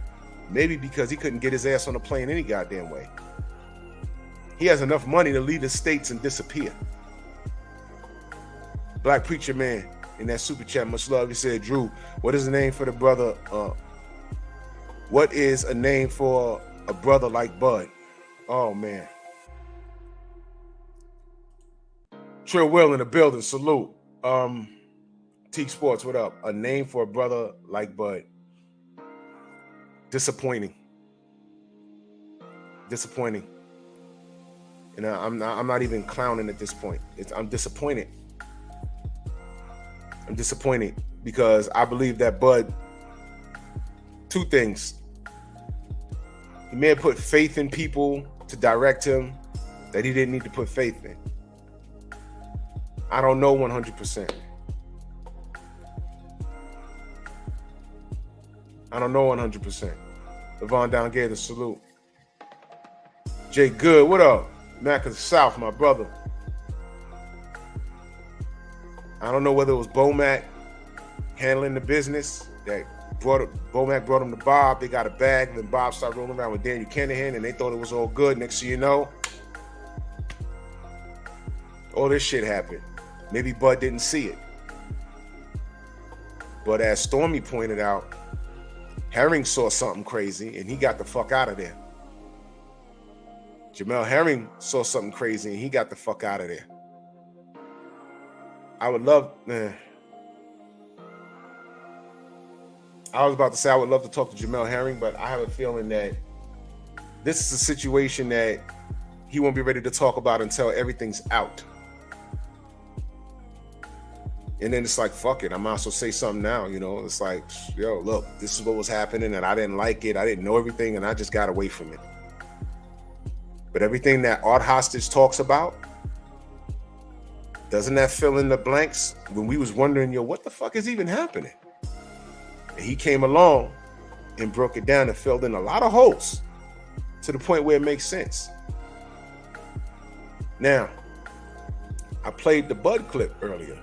Maybe because he couldn't get his ass on a plane any goddamn way. He has enough money to leave the States and disappear. Black Preacher Man in that super chat, much love. He said, Drew, what is the name for the brother? What is a name for a brother like Bud? Oh, man. Trill Will in the building. Salute. Teak Sports, what up? A name for a brother like Bud. Disappointing. And I'm not even clowning at this point. I'm disappointed. I'm disappointed because I believe that Bud, two things. He may have put faith in people to direct him that he didn't need to put faith in. I don't know 100%. I don't know 100%. Levon Down gave the salute. Jay Good, what up? Mac of the South, my brother. I don't know whether it was Bomac handling the business that Bomac brought him to Bob. They got a bag, and then Bob started rolling around with Daniel Kinahan, and they thought it was all good. Next thing you know, all this shit happened. Maybe Bud didn't see it. But as Stormy pointed out, Herring saw something crazy, and he got the fuck out of there. Jamel Herring saw something crazy, and he got the fuck out of there. I was about to say I would love to talk to Jamel Herring, but I have a feeling that this is a situation that he won't be ready to talk about until everything's out. And then it's like, fuck it, I might as well say something now, It's like, yo, look, this is what was happening, and I didn't like it. I didn't know everything, and I just got away from it. But everything that Art Hostage talks about, doesn't that fill in the blanks when we was wondering, what the fuck is even happening? And he came along and broke it down and filled in a lot of holes to the point where it makes sense. Now, I played the Bud clip earlier.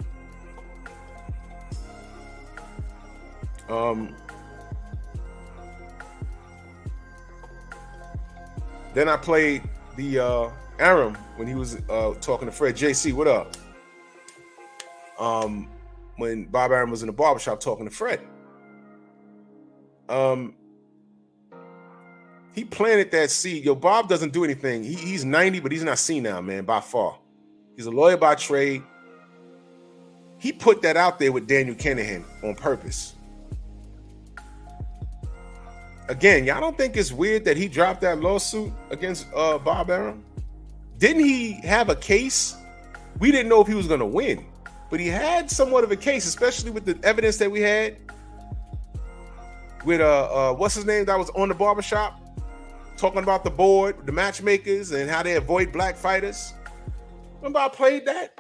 Then I played the Arum when he was talking to Fred. JC, what up? When Bob Arum was in the barbershop talking to Fred. He planted that seed. Yo, Bob doesn't do anything. He's 90, but he's not senile, man, by far. He's a lawyer by trade. He put that out there with Daniel Kinahan on purpose. Again, y'all don't think it's weird that he dropped that lawsuit against Bob Arum? Didn't he have a case? We didn't know if he was going to win, but he had somewhat of a case, especially with the evidence that we had with what's his name that was on the barbershop talking about the board, the matchmakers, and how they avoid black fighters. Remember I played that?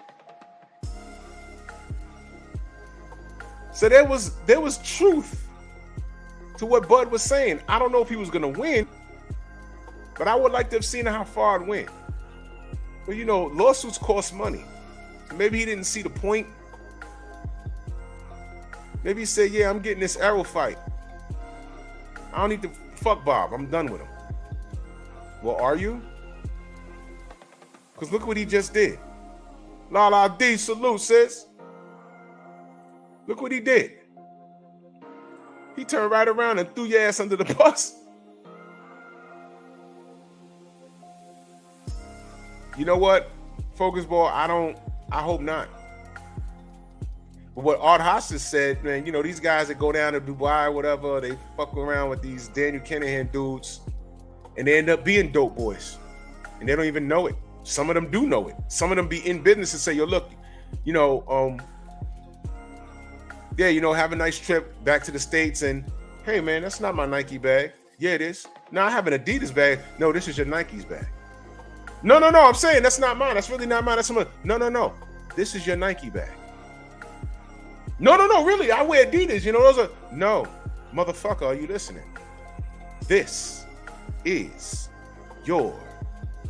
So there was truth to what Bud was saying. I don't know if he was going to win, but I would like to have seen how far it went. But you know, lawsuits cost money. So maybe he didn't see the point. Maybe he said, yeah, I'm getting this arrow fight. I don't need to fuck Bob. I'm done with him. Well, are you? Because look what he just did. La la D, salute, sis. Look what he did. He turned right around and threw your ass under the bus. You know what? Focus ball, I hope not. But what Art Hostage said, man, you know, these guys that go down to Dubai, whatever, they fuck around with these Daniel Kinahan dudes, and they end up being dope boys. And they don't even know it. Some of them do know it. Some of them be in business and say, yo, look, you know, yeah, you know, have a nice trip back to the States, and hey, man, that's not my Nike bag. Yeah, it is. No, I have an Adidas bag. No, this is your Nike's bag. No, I'm saying that's not mine. That's really not mine. That's someone. No. This is your Nike bag. No, really, I wear Adidas. You know, those are, no, motherfucker, are you listening? This is your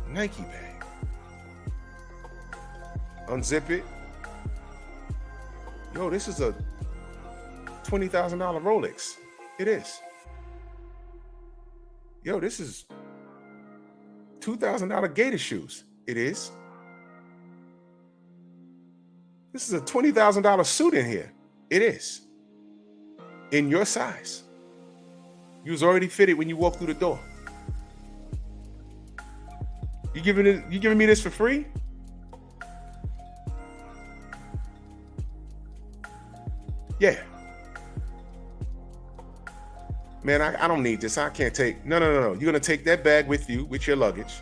Nike bag. Unzip it. Yo, this is a $20,000 Rolex. It is. Yo, this is $2,000 Gator shoes. It is. This is a $20,000 suit in here. It is. In your size. You was already fitted when you walked through the door. You giving me this for free? Yeah. Man, I don't need this. I can't take. No. You're going to take that bag with you, with your luggage.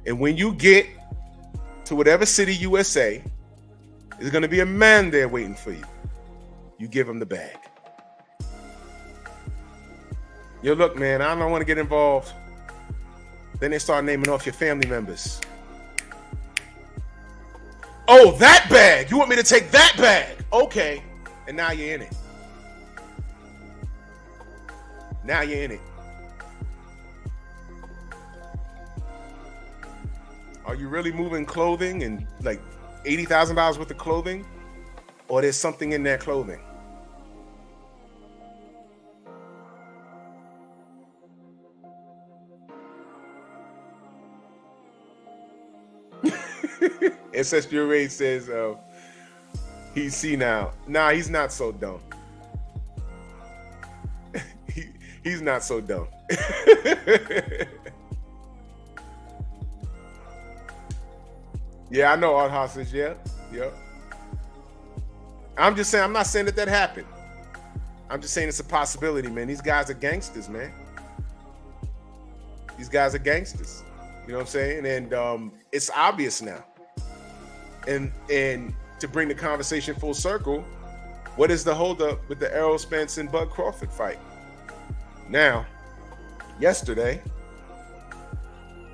And when you get to whatever city, USA, there's going to be a man there waiting for you. You give him the bag. Yo, look, man, I don't want to get involved. Then they start naming off your family members. Oh, that bag. You want me to take that bag? Okay. And now you're in it. Now you're in it. Are you really moving clothing and like $80,000 worth of clothing? Or there's something in that clothing? Ancestral Ray says he's senile. Nah, he's not so dumb. He's not so dumb. Yeah, I know Art Hostage. Yeah. I'm just saying, I'm not saying that happened. I'm just saying it's a possibility, man. These guys are gangsters, man. These guys are gangsters. You know what I'm saying? And it's obvious now. And to bring the conversation full circle, what is the holdup with the Errol Spence and Bud Crawford fight? Now, yesterday,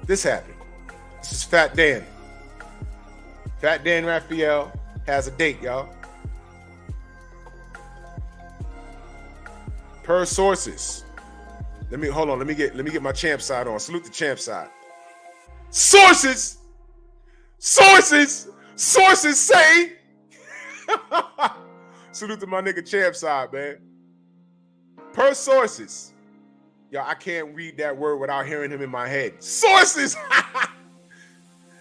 this happened. This is Fat Dan. Fat Dan Raphael has a date, y'all. Per sources. Let me get my champ side on. Salute the champ side. Sources say. Salute to my nigga champ side, man. Per sources. Yo, I can't read that word without hearing him in my head. Sources.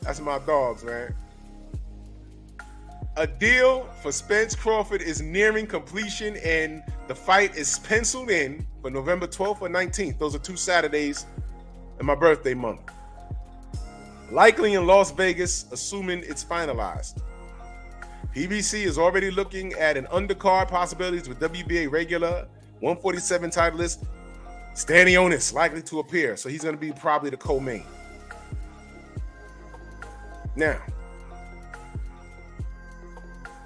That's my dogs, man. A deal for Spence Crawford is nearing completion, and the fight is penciled in for November 12th or 19th. Those are 2 Saturdays in my birthday month. Likely in Las Vegas, assuming it's finalized. PBC is already looking at an undercard possibilities with WBA regular 147 titleist Stanionis likely to appear. So he's going to be probably the co-main. Now,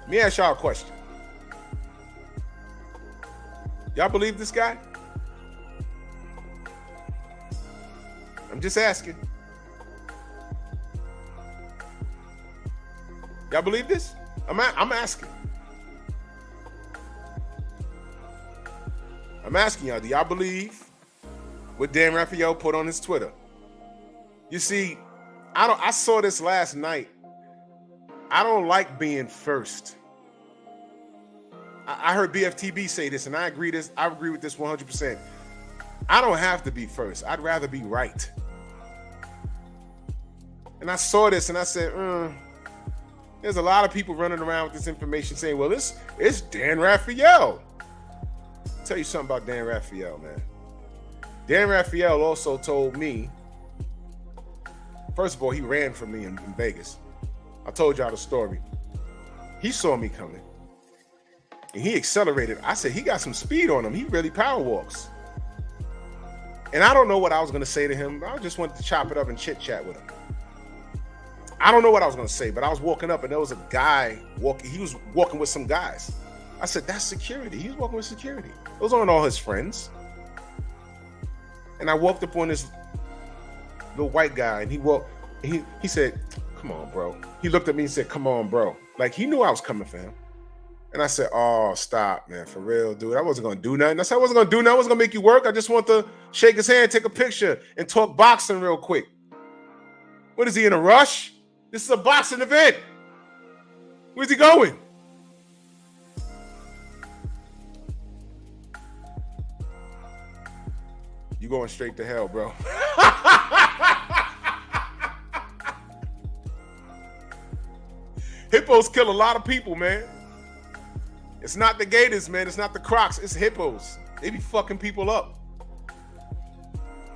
let me ask y'all a question. Y'all believe this guy? I'm just asking. Y'all believe this? I'm asking. I'm asking y'all, do y'all believe what Dan Raphael put on his Twitter? You see, I saw this last night. I don't like being first. I heard BFTB say this, and I agree with this 100%. I don't have to be first. I'd rather be right. And I saw this, and I said, there's a lot of people running around with this information saying, well, it's Dan Raphael. I'll tell you something about Dan Raphael, man. Dan Raphael also told me, first of all, he ran from me in Vegas. I told y'all the story. He saw me coming, and he accelerated. I said, he got some speed on him. He really power walks. And I don't know what I was going to say to him. I just wanted to chop it up and chit-chat with him. I don't know what I was going to say, but I was walking up, and there was a guy walking. He was walking with some guys. I said, that's security. He was walking with security. Those aren't all his friends. And I walked up on this little white guy, and he said, come on, bro. He looked at me and said, come on, bro. Like, he knew I was coming for him. And I said, oh, stop, man. For real, dude. I wasn't going to do nothing. I said, I wasn't going to do nothing. I wasn't going to make you work. I just want to shake his hand, take a picture, and talk boxing real quick. What is he, in a rush? This is a boxing event. Where's he going? You going straight to hell, bro. Hippos kill a lot of people, man. It's not the gators, man. It's not the crocs. It's hippos. They be fucking people up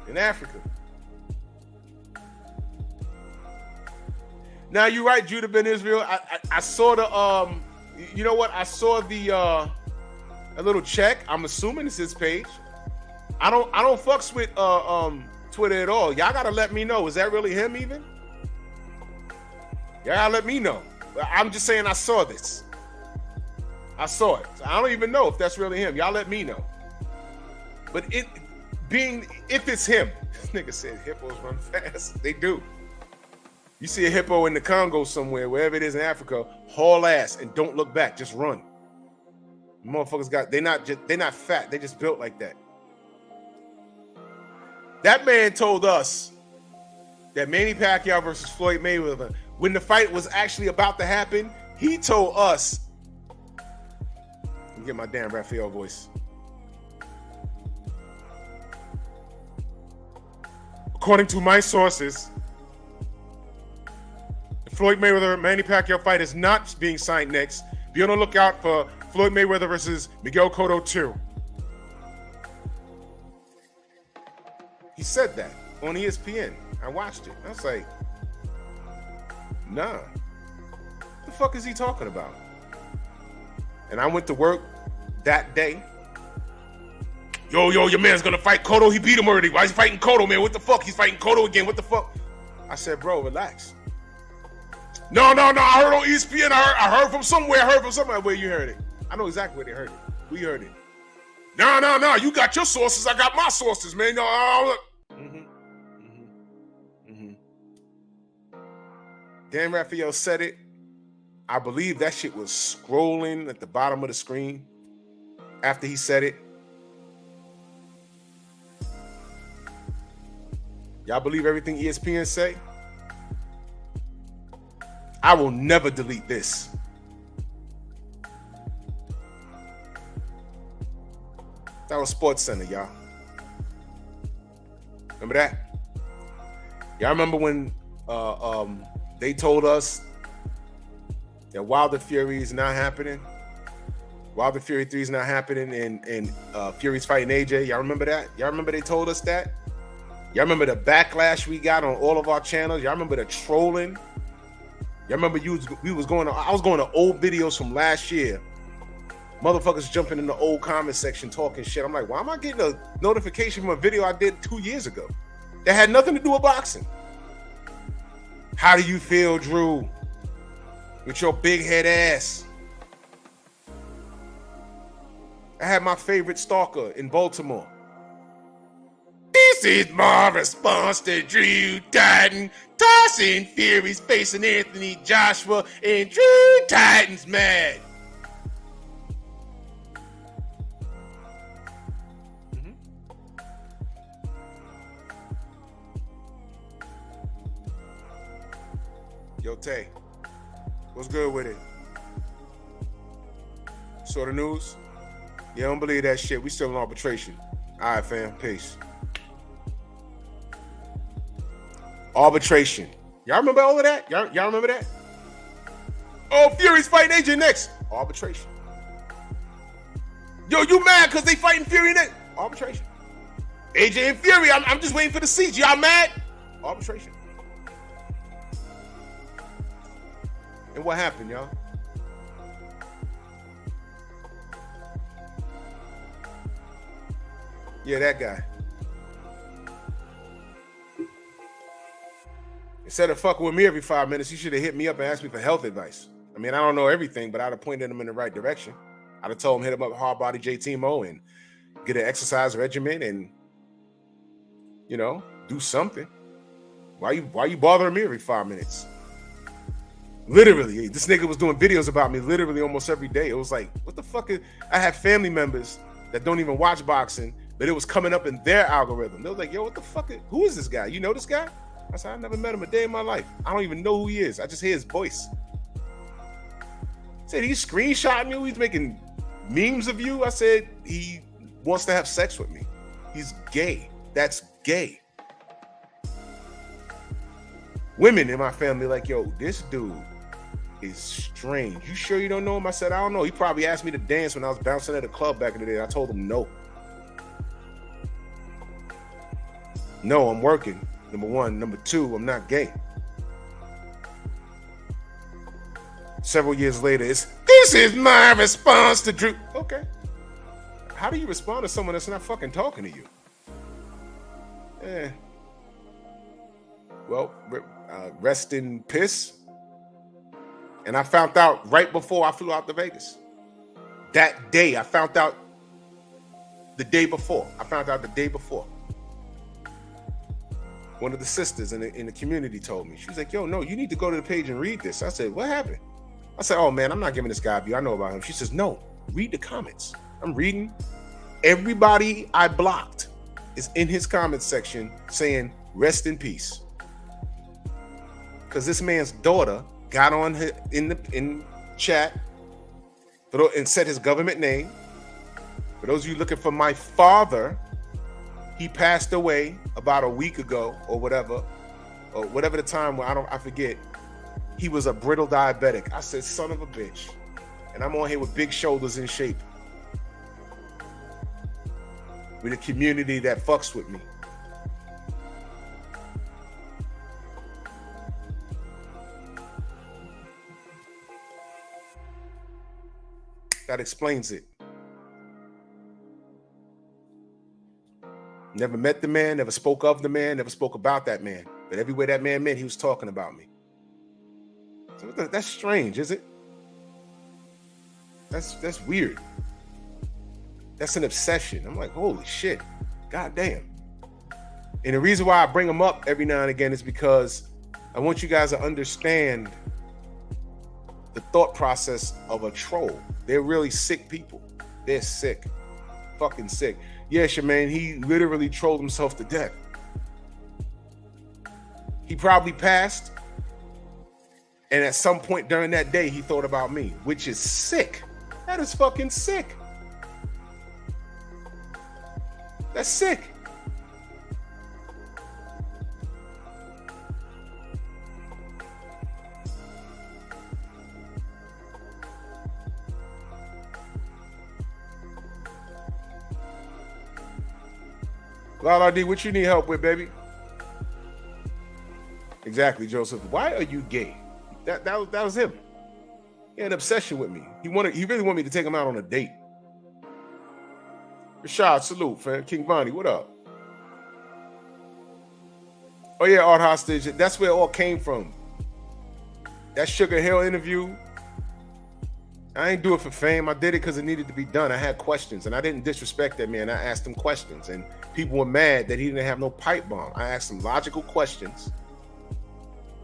in Africa. Now, you're right, Judah Ben Israel. I saw the, you know what? I saw the, a little check. I'm assuming it's his page. I don't fucks with Twitter at all. Y'all gotta let me know. Is that really him even? Y'all gotta let me know. I'm just saying I saw this. I saw it. So I don't even know if that's really him. Y'all let me know. But if it's him, this nigga said hippos run fast. They do. You see a hippo in the Congo somewhere, wherever it is in Africa, haul ass and don't look back. Just run. Motherfuckers they're not fat. They just built like that. That man told us that Manny Pacquiao versus Floyd Mayweather, when the fight was actually about to happen, he told us, let me get my damn Raphael voice. According to my sources, the Floyd Mayweather Manny Pacquiao fight is not being signed next. Be on the lookout for Floyd Mayweather versus Miguel Cotto 2. He said that on ESPN. I watched it. I was like, nah. What the fuck is he talking about? And I went to work that day. Yo, your man's gonna fight Cotto. He beat him already. Why is he fighting Cotto, man? What the fuck? He's fighting Cotto again. What the fuck? I said, bro, relax. No. I heard on ESPN. I heard from somewhere. Where you heard it? I know exactly where they heard it. We heard it. No. You got your sources. I got my sources, man. No. Dan Raphael said it. I believe that shit was scrolling at the bottom of the screen after he said it. Y'all believe everything ESPN say? I will never delete this. That was Sports Center, y'all. Remember that? Y'all remember when they told us that Wilder Fury is not happening? Wilder Fury 3 is not happening, and Fury's fighting AJ. Y'all remember that? Y'all remember they told us that? Y'all remember the backlash we got on all of our channels? Y'all remember the trolling? Y'all remember I was going to old videos from last year. Motherfuckers jumping in the old comment section talking shit. I'm like, why am I getting a notification from a video I did 2 years ago that had nothing to do with boxing? How do you feel, Drew? With your big head ass. I had my favorite stalker in Baltimore. This is my response to Drew Titan. Tyson Fury's facing Anthony Joshua, and Drew Titan's mad. Yo, Tay, what's good with it? Saw the news? Yeah, don't believe that shit. We still in arbitration. All right, fam. Peace. Arbitration. Y'all remember all of that? Y'all remember that? Oh, Fury's fighting AJ next. Arbitration. Yo, you mad because they fighting Fury next? Arbitration. AJ and Fury, I'm just waiting for the seats. Y'all mad? Arbitration. And what happened, y'all? Yeah, that guy. Instead of fucking with me every 5 minutes, he should have hit me up and asked me for health advice. I mean, I don't know everything, but I'd have pointed him in the right direction. I'd have told him hit him up Hard Body JTMO and get an exercise regimen and, you know, do something. Why you bothering me every 5 minutes? Literally, this nigga was doing videos about me literally almost every day. It was like, what the fuck is... I have family members that don't even watch boxing, but it was coming up in their algorithm. They was like, yo, what the fuck? Who is this guy? You know this guy? I said, I never met him a day in my life. I don't even know who he is. I just hear his voice. I said, he's screenshotting you. He's making memes of you. I said, he wants to have sex with me. He's gay. That's gay. Women in my family like, yo, this dude is strange. You sure you don't know him? I said, I don't know. He probably asked me to dance when I was bouncing at a club back in the day. I told him no. No, I'm working. Number one. Number two, I'm not gay. Several years later, this is my response to Drew. Okay. How do you respond to someone that's not fucking talking to you? Well, rest in piss. And I found out right before I flew out to Vegas. That day, I found out the day before. One of the sisters in the community told me. She was like, yo, no, you need to go to the page and read this. I said, what happened? I said, oh, man, I'm not giving this guy a view. I know about him. She says, no, read the comments. I'm reading. Everybody I blocked is in his comments section saying, rest in peace. Because this man's daughter got on in chat and said his government name. For those of you looking for my father, he passed away about a week ago or whatever the time where I forget. He was a brittle diabetic. I said, son of a bitch. And I'm on here with big shoulders in shape. With a community that fucks with me. That explains it. Never met the man, never spoke of the man, never spoke about that man. But everywhere that man met, he was talking about me. So that's strange, is it? That's weird. That's an obsession. I'm like, holy shit. God damn. And the reason why I bring them up every now and again is because I want you guys to understand the thought process of a troll. They're really sick people. They're sick. Fucking sick. Yeah, Shemaine, he literally trolled himself to death. He probably passed. And at some point during that day, he thought about me, which is sick. That is fucking sick. That's sick. Lala D, what you need help with, baby? Exactly, Joseph. Why are you gay? That was him. He had an obsession with me. He really wanted me to take him out on a date. Rashad, salute, fam. King Vonnie, what up? Oh yeah, Art Hostage. That's where it all came from. That Sugar Hill interview. I ain't do it for fame. I did it because it needed to be done. I had questions, and I didn't disrespect that man. I asked him questions, and people were mad that he didn't have no pipe bomb. I asked him logical questions.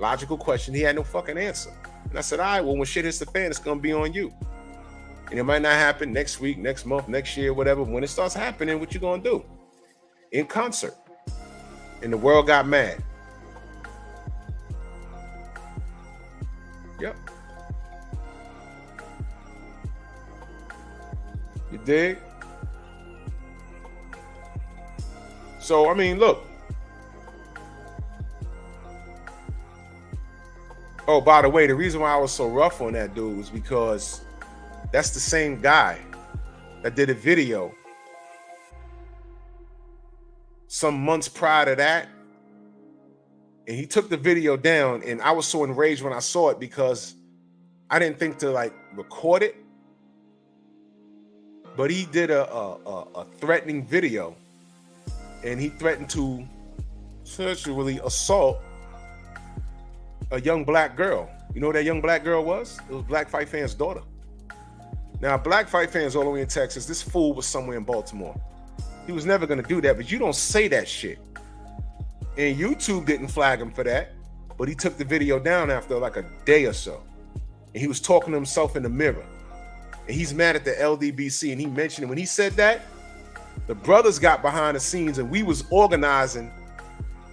He had no fucking answer. And I said, all right, well, when shit hits the fan, it's going to be on you. And it might not happen next week, next month, next year, whatever. When it starts happening, what you going to do? In concert. And the world got mad. Yep. You dig? So, I mean, look. Oh, by the way, the reason why I was so rough on that dude was because that's the same guy that did a video some months prior to that. And he took the video down, and I was so enraged when I saw it because I didn't think to like record it. But he did a threatening video, and he threatened to sexually assault a young black girl. You know who that young black girl was? It was Black Fight Fan's daughter. Now, Black Fight Fan's all the way in Texas. This fool was somewhere in Baltimore. He was never going to do that, but you don't say that shit. And YouTube didn't flag him for that, but he took the video down after like a day or so. And he was talking to himself in the mirror. And he's mad at the LDBC, and he mentioned it. When he said that, the brothers got behind the scenes, and we was organizing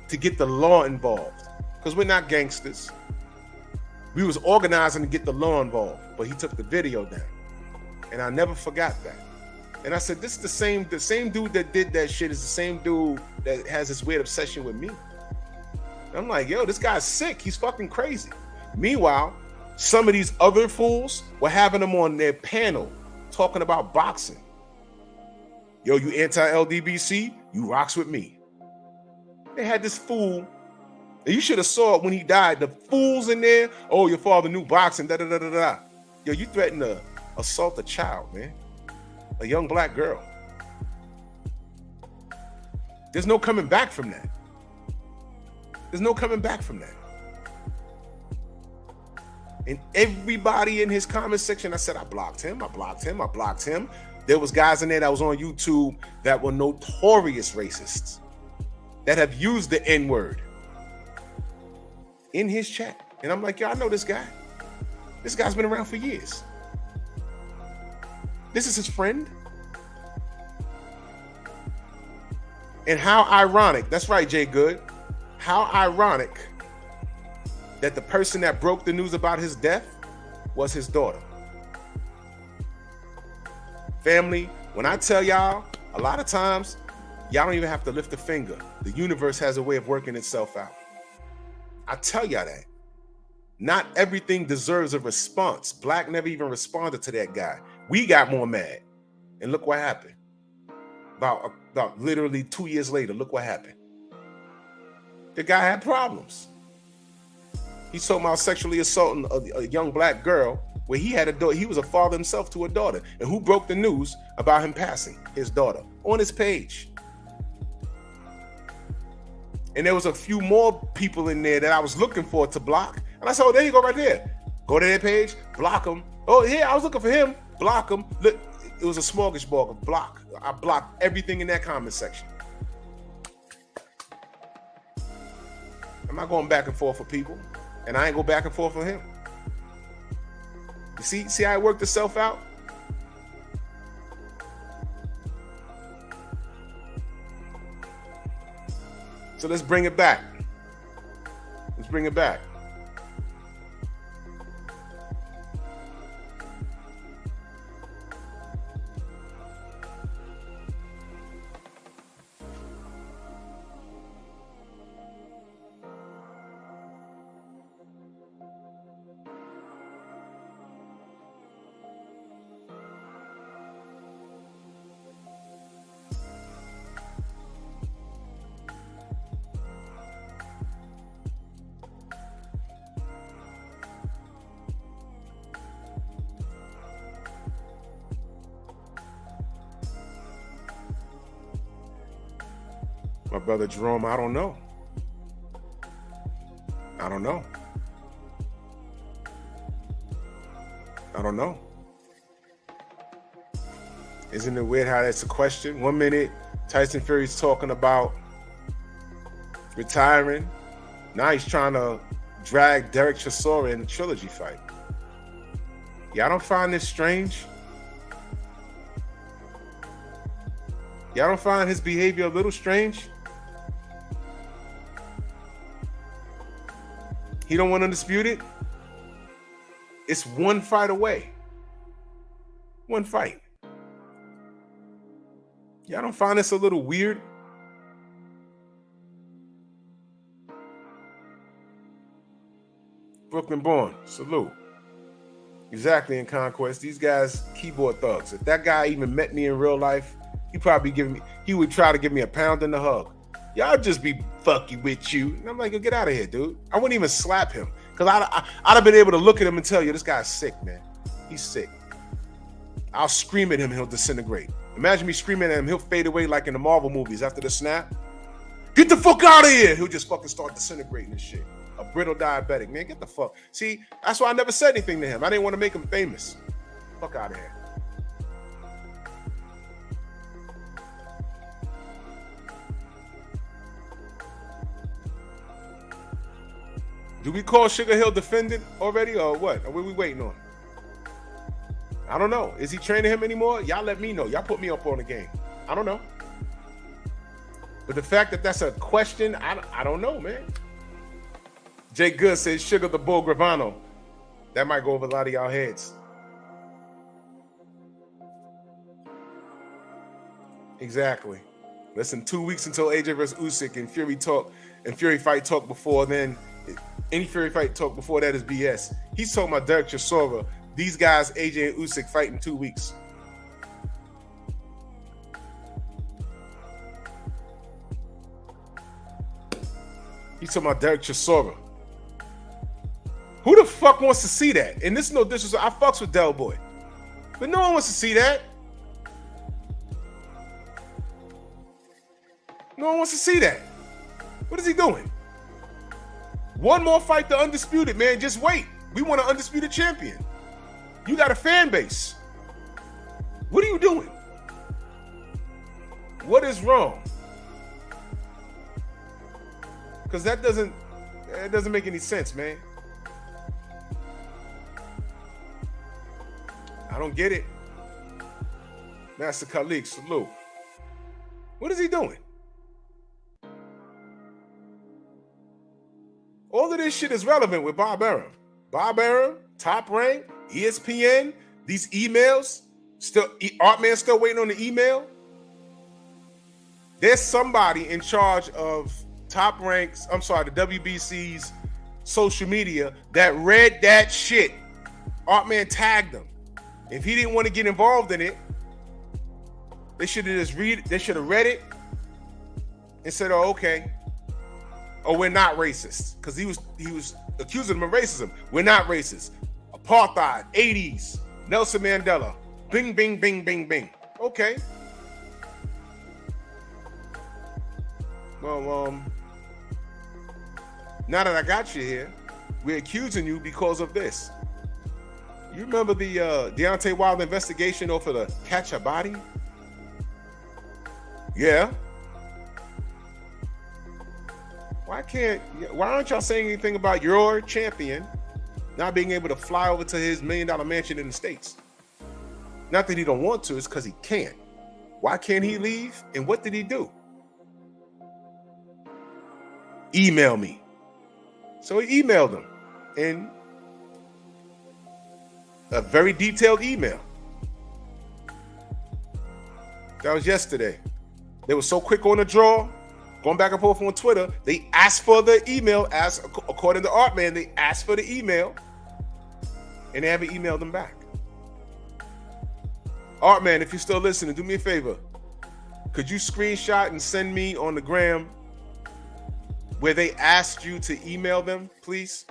to get the law involved. Because we're not gangsters. We was organizing to get the law involved, but he took the video down. And I never forgot that. And I said, this is the same dude that did that shit is the same dude that has this weird obsession with me. And I'm like, yo, this guy's sick. He's fucking crazy. Meanwhile, some of these other fools were having them on their panel talking about boxing. Yo, you anti-LDBC? You rocks with me. They had this fool. And you should have saw it when he died. The fools in there. Oh, your father knew boxing. Da da da da da. Yo, you threatened to assault a child, man. A young black girl. There's no coming back from that. There's no coming back from that. And everybody in his comment section, I said, I blocked him. There was guys in there that was on YouTube that were notorious racists that have used the N-word in his chat. And I'm like, yo, I know this guy. This guy's been around for years. This is his friend. And how ironic, that's right, Jay Good. How ironic that the person that broke the news about his death was his daughter. Family, when I tell y'all, a lot of times, y'all don't even have to lift a finger. The universe has a way of working itself out. I tell y'all that. Not everything deserves a response. Black never even responded to that guy. We got more mad. And look what happened. About literally 2 years later, look what happened. The guy had problems. He told about sexually assaulting a young black girl where he had a daughter. He was a father himself to a daughter. And who broke the news about him passing? His daughter. On his page. And there was a few more people in there that I was looking for to block. And I said, oh, there you go right there. Go to their page, block them. Oh, yeah, I was looking for him. Block him. Look, it was a smorgasbord of block. I blocked everything in that comment section. I'm not going back and forth for people. And I ain't go back and forth for him. You see how it worked itself out? So let's bring it back. bring it back. My brother Jerome, I don't know. I don't know. I don't know. Isn't it weird how that's a question? 1 minute, Tyson Fury's talking about retiring. Now he's trying to drag Derek Chisora in the trilogy fight. Y'all don't find this strange? Y'all don't find his behavior a little strange? He don't want undisputed? It's one fight away. One fight. Y'all don't find this a little weird? Brooklyn born, salute. Exactly, in Conquest. These guys, keyboard thugs. If that guy even met me in real life, he would try to give me a pound and a hug. Y'all just be fucky with you. And I'm like, get out of here, dude. I wouldn't even slap him. Because I'd have been able to look at him and tell you, this guy's sick, man. He's sick. I'll scream at him and he'll disintegrate. Imagine me screaming at him, he'll fade away like in the Marvel movies after the snap. Get the fuck out of here. He'll just fucking start disintegrating and shit. A brittle diabetic, man. Get the fuck. See, that's why I never said anything to him. I didn't want to make him famous. Fuck out of here. Do we call Sugar Hill defendant already or what? Or what are we waiting on? I don't know. Is he training him anymore? Y'all let me know. Y'all put me up on the game. I don't know. But the fact that that's a question, I don't know, man. Jay Good says Sugar the Bull Gravano. That might go over a lot of y'all heads. Exactly. Listen, 2 weeks until AJ versus Usyk and Fury fight talk before then. Any Fury fight talk before that is BS. He's talking about Derek Chisora. These guys, AJ and Usyk, fight in 2 weeks. He's talking about Derek Chisora. Who the fuck wants to see that? And this is no disrespect. I fucks with Del Boy. But no one wants to see that. No one wants to see that. What is he doing? One more fight to undisputed, man. Just wait. We want an undisputed champion. You got a fan base. What are you doing? What is wrong? Because that doesn't make any sense, man. I don't get it. Master Khalik, salute. What is he doing? All of this shit is relevant with Bob Arum. Bob Arum, Top Rank, ESPN, these emails, Artman still waiting on the email. There's somebody in charge of Top Rank's, the WBC's social media that read that shit. Artman tagged them. If he didn't want to get involved in it, they should have read it and said, oh, okay. Oh, we're not racist. Because he was accusing them of racism. We're not racist. Apartheid, 80s, Nelson Mandela. Bing, bing, bing, bing, bing. Okay. Well, now that I got you here, we're accusing you because of this. You remember the Deontay Wilder investigation over the catch a body? Yeah. Why aren't y'all saying anything about your champion not being able to fly over to his $1 million mansion in the States? Not that he don't want to, it's because he can't. Why can't he leave? And what did he do? Email me. So he emailed him in a very detailed email. That was yesterday. They were so quick on the draw, going back and forth on Twitter. They asked for the email, according to Artman, they asked for the email, and they haven't emailed them back. Artman, if you're still listening, do me a favor. Could you screenshot and send me on the gram where they asked you to email them, please?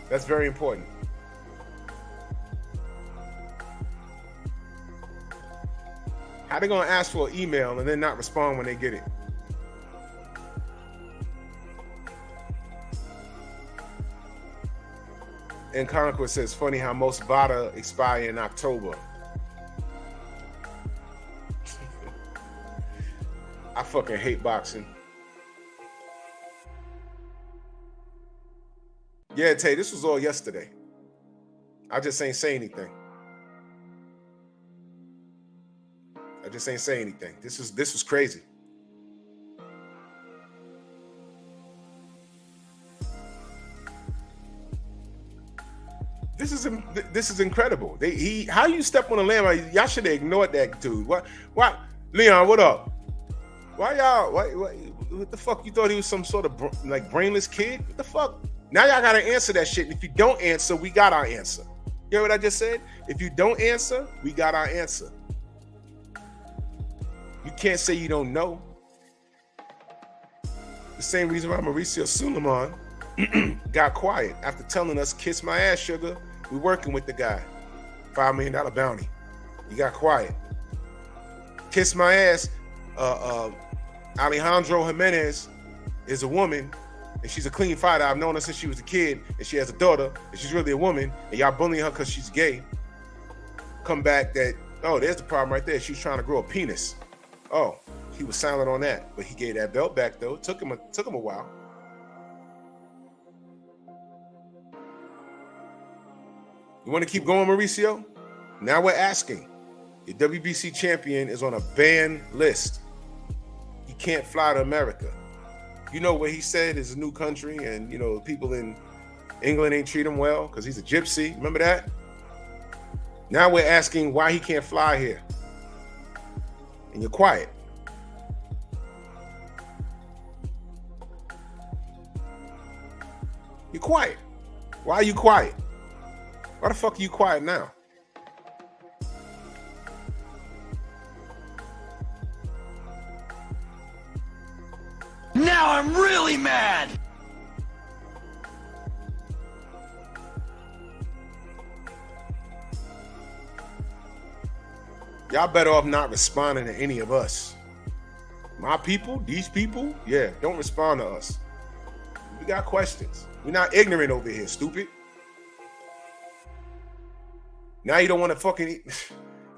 That's very important. How they gonna ask for an email and then not respond when they get it? And Conquest says, funny how most VADA expire in October. I fucking hate boxing. Yeah, Tay, this was all yesterday. I just ain't say anything. This was crazy. This is incredible. How you step on a lamb? Y'all should have ignored that dude. What? Leon, what up? Why y'all? What the fuck? You thought he was some sort of brainless kid? What the fuck? Now y'all gotta answer that shit. And if you don't answer, we got our answer. You hear what I just said? If you don't answer, we got our answer. You can't say you don't know. The same reason why Mauricio Suleiman got quiet after telling us, kiss my ass, sugar. We working with the guy. $5 million bounty. He got quiet. Kiss my ass. Alejandro Jimenez is a woman, and she's a clean fighter. I've known her since she was a kid, and she has a daughter, and she's really a woman, and y'all bullying her because she's gay. Come back that, oh, there's the problem right there. She was trying to grow a penis. Oh, he was silent on that, but he gave that belt back though. It took him a while. You want to keep going, Mauricio? Now we're asking. Your WBC champion is on a banned list. He can't fly to America. You know what he said is a new country, and you know people in England ain't treat him well because he's a gypsy. Remember that? Now we're asking why he can't fly here. And you're quiet. You're quiet. Why are you quiet? Why the fuck are you quiet now? Now I'm really mad! Y'all better off not responding to any of us. My people, these people, yeah, don't respond to us. We got questions. We're not ignorant over here, stupid. Now you don't want to fucking...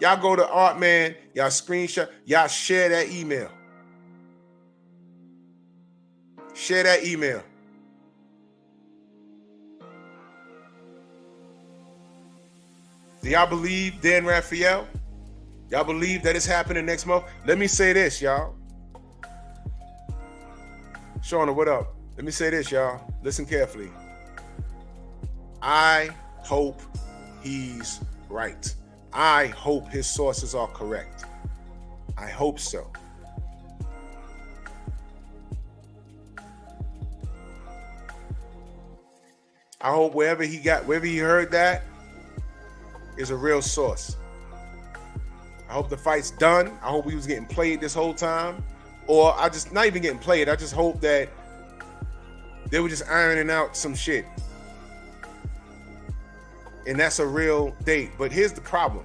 Y'all go to Artman, y'all screenshot, y'all share that email. Share that email. Do y'all believe Dan Raphael? Y'all believe that it's happening next month? Let me say this, y'all. Shauna, what up? Let me say this, y'all. Listen carefully. I hope he's right. I hope his sources are correct. I hope so. I hope wherever he heard that is a real source. I hope the fight's done. I hope he was getting played this whole time. Or not even getting played. I just hope that they were just ironing out some shit. And that's a real date. But here's the problem.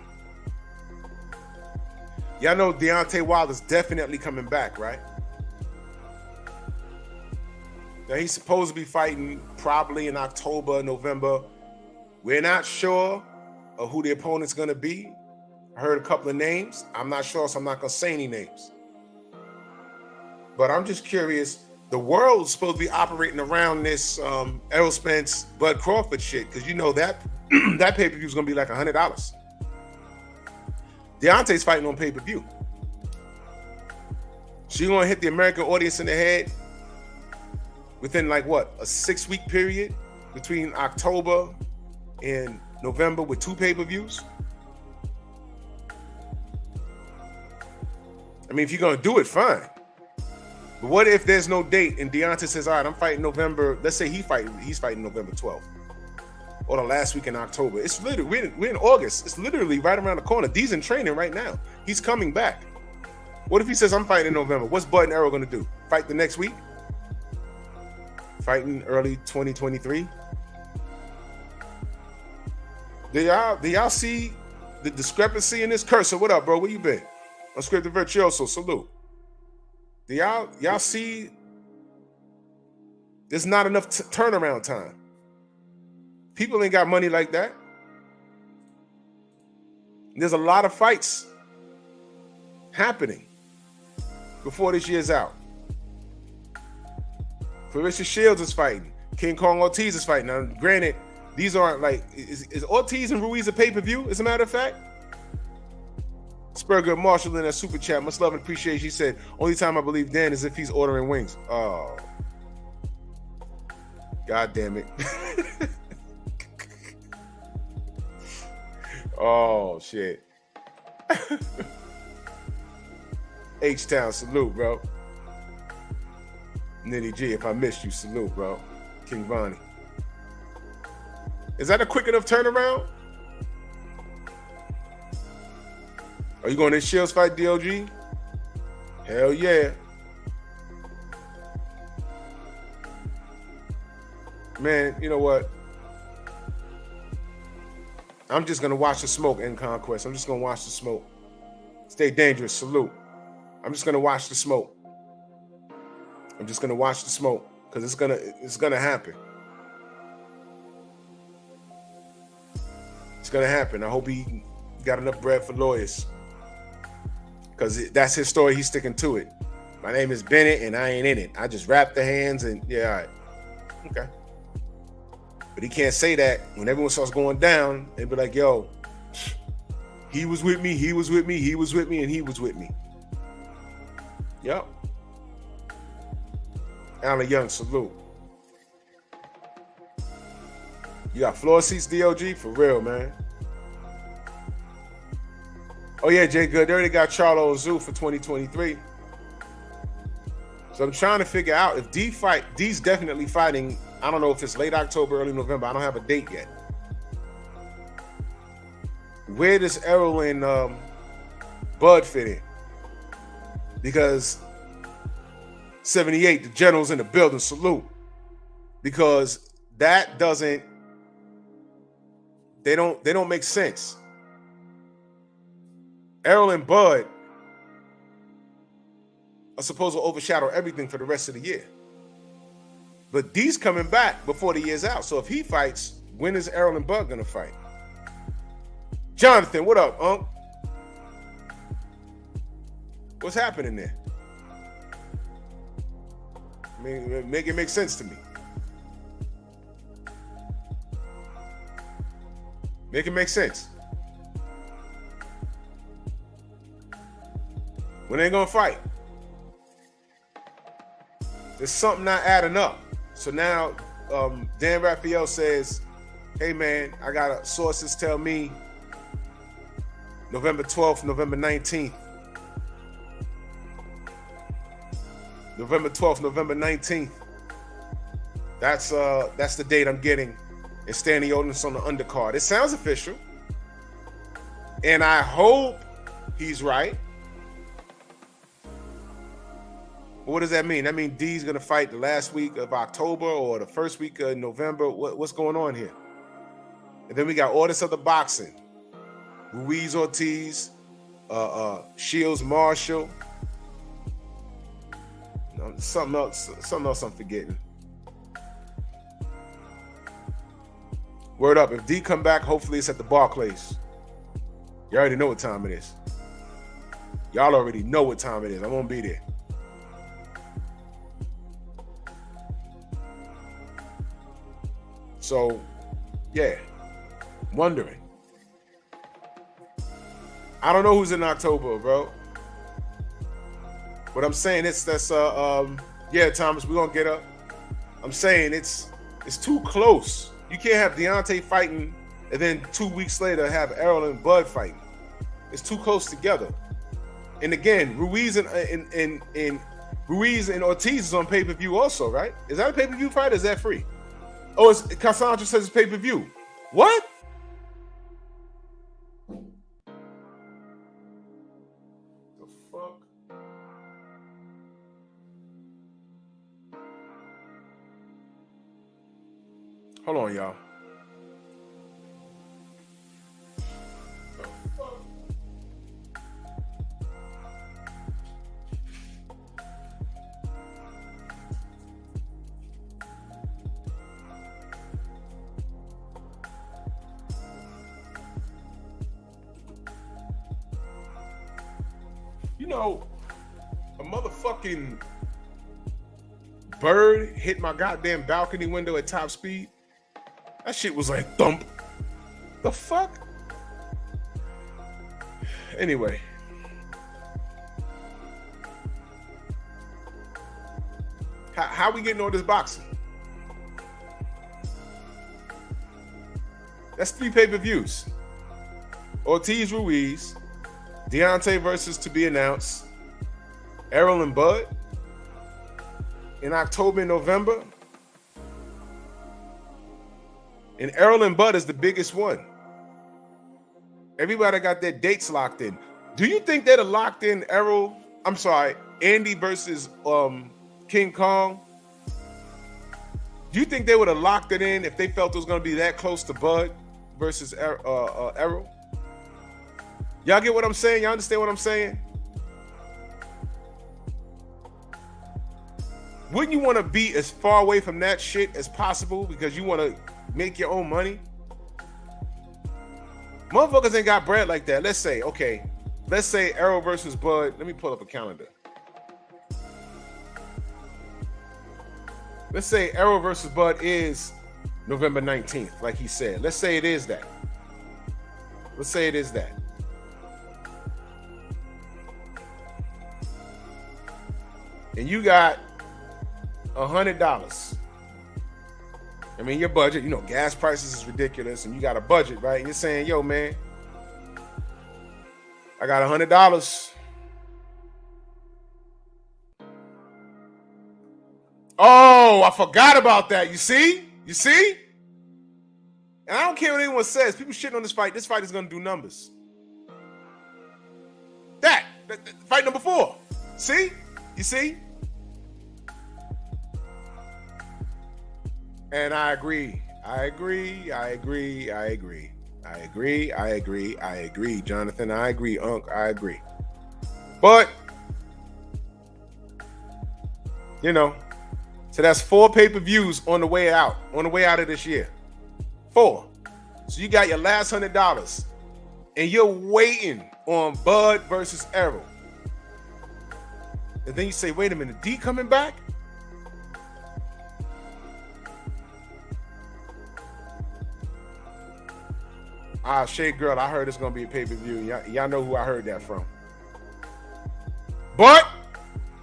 Y'all know Deontay Wilder's definitely coming back, right? Now he's supposed to be fighting probably in October, November. We're not sure of who the opponent's gonna be. I heard a couple of names. I'm not sure, so I'm not gonna say any names. But I'm just curious. The world's supposed to be operating around this Errol Spence, Bud Crawford shit, because you know that that pay-per-view is gonna be like $100. Deontay's fighting on pay-per-view. She gonna hit the American audience in the head within like what, a 6-week period between October and November with 2 pay-per-views. I mean, if you're gonna do it, fine. But what if there's no date and Deontay says, all right, I'm fighting November, let's say he's fighting November 12th or the last week in October. It's literally, we're in August. It's literally right around the corner. D's in training right now. He's coming back. What if he says, I'm fighting in November? What's Bud and Errol gonna do? Fight the next week? Fighting early 2023? Do y'all see the discrepancy in this? Cursor, what up, bro? Where you been? Unscripted Virtuoso, salute. Do y'all see there's not enough turnaround time? People ain't got money like that. There's a lot of fights happening before this year's out. Clarissa Shields is fighting. King Kong Ortiz is fighting. Now, granted, these aren't like, is Ortiz and Ruiz a pay-per-view, as a matter of fact? Spurger Marshall in that super chat, much love and appreciation. He said, only time I believe Dan is if he's ordering wings. Oh. God damn it. Oh, shit. H-Town, salute, bro. Nitty G, if I missed you, salute, bro. King Vonnie. Is that a quick enough turnaround? Are you going to Shields fight, DOG? Hell yeah. Man, you know what? I'm just going to watch the smoke in Conquest. I'm just going to watch the smoke. Stay dangerous, salute. I'm just going to watch the smoke. I'm just going to watch the smoke because it's going to happen. It's going to happen. I hope he got enough bread for lawyers. Because that's his story. He's sticking to it. My name is Bennett, and I ain't in it. I just wrap the hands, and yeah, all right. Okay. But he can't say that when everyone starts going down and be like, yo, he was with me, he was with me, he was with me, and he was with me. Yep. Alan Young, salute. You got floor seats, DOG? For real, man. Oh, yeah, Jay Good. They already got Charlo Zoo for 2023. So I'm trying to figure out if D's definitely fighting. I don't know if it's late October, early November. I don't have a date yet. Where does Errol and Bud fit in? Because 78, the general's in the building, salute. Because that doesn't, they don't make sense. Errol and Bud are supposed to overshadow everything for the rest of the year. But D's coming back before the year's out. So if he fights, when is Errol and Bud going to fight? Jonathan, what up, Unc? What's happening there? I mean, make it make sense to me. Make it make sense. When they gonna fight? There's something not adding up. So now Dan Raphael says, hey man, I got sources tell me November 12th, November 19th. November 12th, November 19th. That's the date I'm getting. And Stanley Odin's on the undercard. It sounds official. And I hope he's right. What does that mean? That means D's going to fight the last week of October or the first week of November. What's going on here? And then we got Orders of the Boxing. Ruiz Ortiz, Shields Marshall. Something else I'm forgetting. Word up. If D come back, hopefully it's at the Barclays. You already know what time it is. Y'all already know what time it is. I won't be there. So, yeah, wondering. I don't know who's in October, bro. But I'm saying yeah, Thomas, we're gonna get up. I'm saying it's too close. You can't have Deontay fighting and then 2 weeks later have Errol and Bud fighting. It's too close together. And again, Ruiz and Ortiz is on pay-per-view also, right? Is that a pay-per-view fight or is that free? Oh, Cassandra says it's pay-per-view. What? The fuck? Hold on, y'all. You know, a motherfucking bird hit my goddamn balcony window at top speed. That shit was like thump. The fuck? Anyway. How we getting all this boxing? That's 3 pay-per-views. Ortiz Ruiz, Deontay versus to be announced, Errol and Bud in October and November. And Errol and Bud is the biggest one. Everybody got their dates locked in. Do you think they'd have locked in Andy versus King Kong? Do you think they would have locked it in if they felt it was going to be that close to Bud versus Errol? Y'all get what I'm saying? Y'all understand what I'm saying? Wouldn't you want to be as far away from that shit as possible because you want to make your own money? Motherfuckers ain't got bread like that. Let's say Errol versus Bud. Let me pull up a calendar. Let's say Errol versus Bud is November 19th, like he said. Let's say it is that. And you got $100. I mean, your budget, you know, gas prices is ridiculous, and you got a budget, right? And you're saying, yo, man, I got $100. Oh, I forgot about that. You see? And I don't care what anyone says. People shitting on this fight. This fight is going to do numbers. That fight number 4. See? You see? And I agree. Jonathan, I agree. Unc, I agree. But, you know, so that's 4 pay-per-views on the way out of this year. 4. So you got your last $100 and you're waiting on Bud versus Errol. And then you say, wait a minute, D coming back? Shade Girl, I heard it's going to be a pay-per-view. Y'all know who I heard that from. But,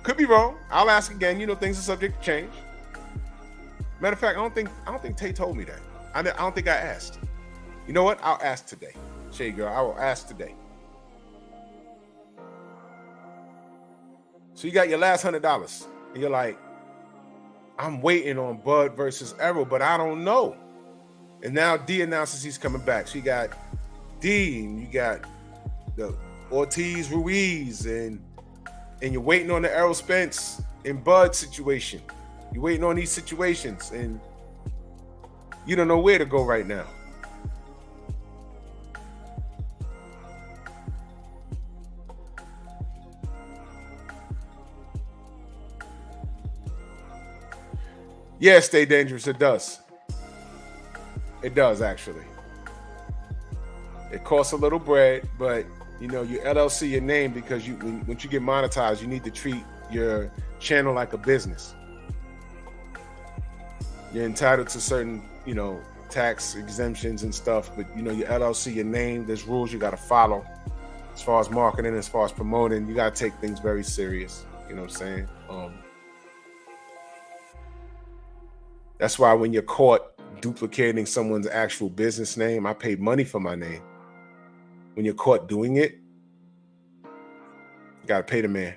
could be wrong. I'll ask again. You know, things are subject to change. Matter of fact, I don't think Tay told me that. I don't think I asked. You know what? I'll ask today. Shade Girl, I will ask today. So you got your last $100. And you're like, I'm waiting on Bud versus Errol, but I don't know. And now D announces he's coming back. So you got D and you got the Ortiz Ruiz and you're waiting on the Errol Spence and Bud situation. You're waiting on these situations and you don't know where to go right now. Yeah, Stay Dangerous. It does. It does, actually. It costs a little bread, but, you know, you LLC your name because once you get monetized, you need to treat your channel like a business. You're entitled to certain, you know, tax exemptions and stuff, but, you know, you LLC your name. There's rules you got to follow as far as marketing, as far as promoting. You got to take things very serious. You know what I'm saying? That's why when you're caught duplicating someone's actual business name, I paid money for my name. When you're caught doing it, you gotta pay the man.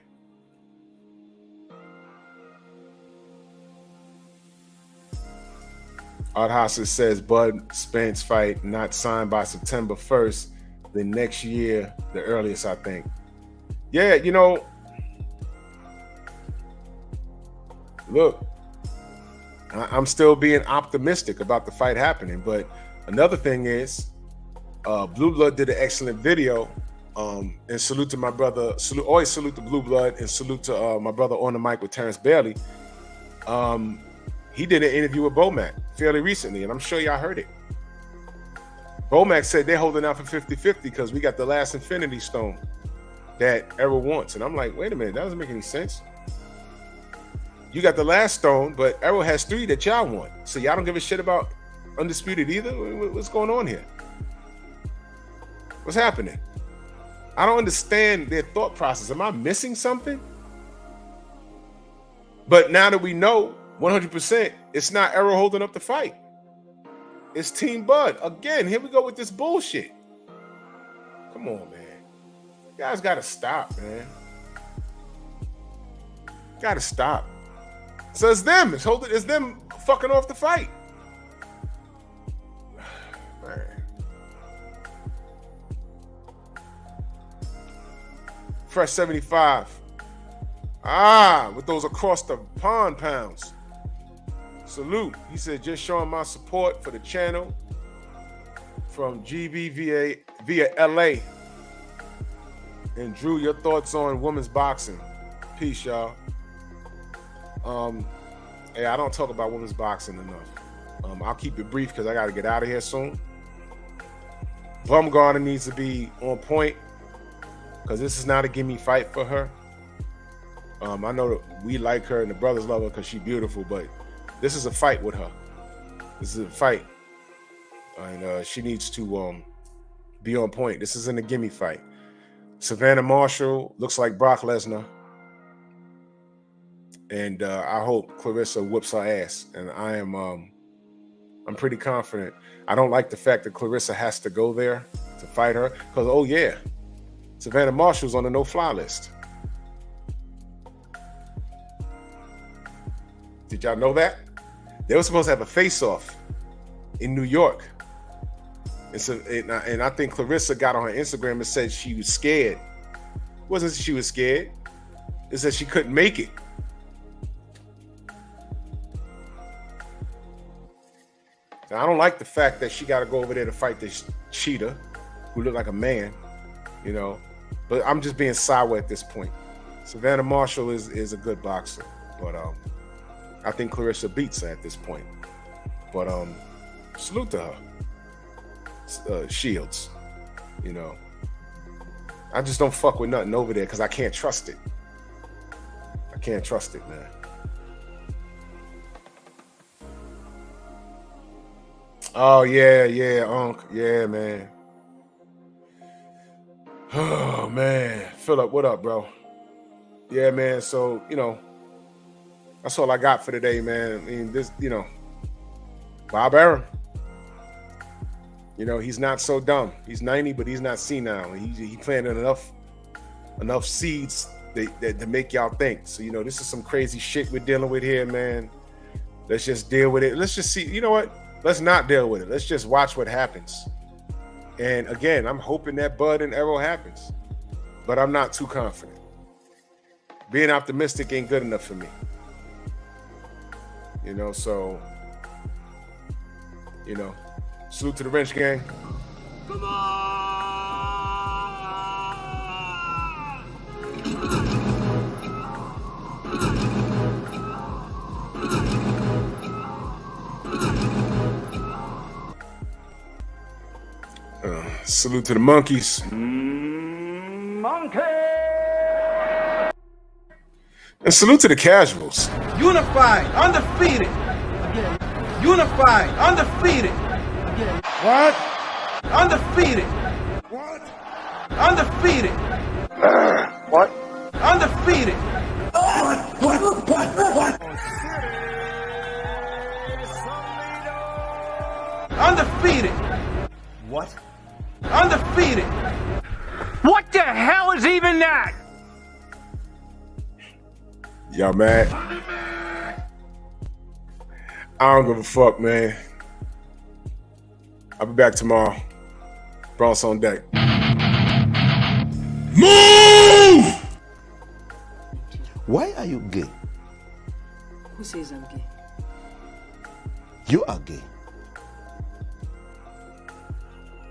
Art Hassa says Bud Spence fight not signed by September 1st, the next year, the earliest, I think. Yeah, you know, look, I'm still being optimistic about the fight happening. But another thing is, Blue Blood did an excellent video. And salute to my brother. Always salute to Blue Blood and salute to my brother on the mic with Terrence Bailey. He did an interview with Bomac fairly recently, and I'm sure y'all heard it. Bomac said they're holding out for 50-50 because we got the last Infinity Stone that Errol wants. And I'm like, wait a minute, that doesn't make any sense. You got the last stone, but Errol has 3 that y'all want. So y'all don't give a shit about Undisputed either? What's going on here? What's happening? I don't understand their thought process. Am I missing something? But now that we know 100%, it's not Errol holding up the fight. It's Team Bud. Again, here we go with this bullshit. Come on, man. You guys got to stop, man. Got to stop. So it's them. It's them fucking off the fight. Man. Fresh 75. With those across the pond pounds. Salute. He said, just showing my support for the channel from GB via LA. And Drew, your thoughts on women's boxing. Peace, y'all. Hey, I don't talk about women's boxing enough. I'll keep it brief because I got to get out of here soon. Bumgarner needs to be on point because this is not a gimme fight for her. I know that we like her and the brothers love her because she's beautiful, but this is a fight with her. This is a fight. And she needs to be on point. This isn't a gimme fight. Savannah Marshall looks like Brock Lesnar. And I hope Clarissa whoops her ass. And I'm pretty confident. I don't like the fact that Clarissa has to go there to fight her. Because, oh yeah, Savannah Marshall's on the no-fly list. Did y'all know that? They were supposed to have a face-off in New York. And I think Clarissa got on her Instagram and said she was scared. It wasn't that she was scared. It's that she couldn't make it. Now, I don't like the fact that she got to go over there to fight this cheetah who looked like a man, you know. But I'm just being sour at this point. Savannah Marshall is a good boxer, but I think Clarissa beats her at this point. But salute to her. Shields, you know. I just don't fuck with nothing over there because I can't trust it. I can't trust it, man. Oh, yeah, Unc. Yeah, man. Oh, man. Philip, what up, bro? Yeah, man. So, you know, that's all I got for today, man. I mean, this, you know, Bob Arum. You know, he's not so dumb. He's 90, but he's not senile. He planted enough seeds that make y'all think. So, you know, this is some crazy shit we're dealing with here, man. Let's just deal with it. Let's just see. You know what? Let's not deal with it. Let's just watch what happens. And again, I'm hoping that Bud and Errol happens, but I'm not too confident. Being optimistic ain't good enough for me. You know, so, you know, salute to the Wrench Gang. Come on! Salute to the monkeys. Monkey! And salute to the casuals. Unified, undefeated. Unified, undefeated. What? Undefeated. What? Undefeated. What? Undefeated. What? Undefeated. What? Undefeated. What the hell is even that? Y'all mad? I don't give a fuck, man. I'll be back tomorrow. Bronx on deck. Move! Why are you gay? Who says I'm gay? You are gay.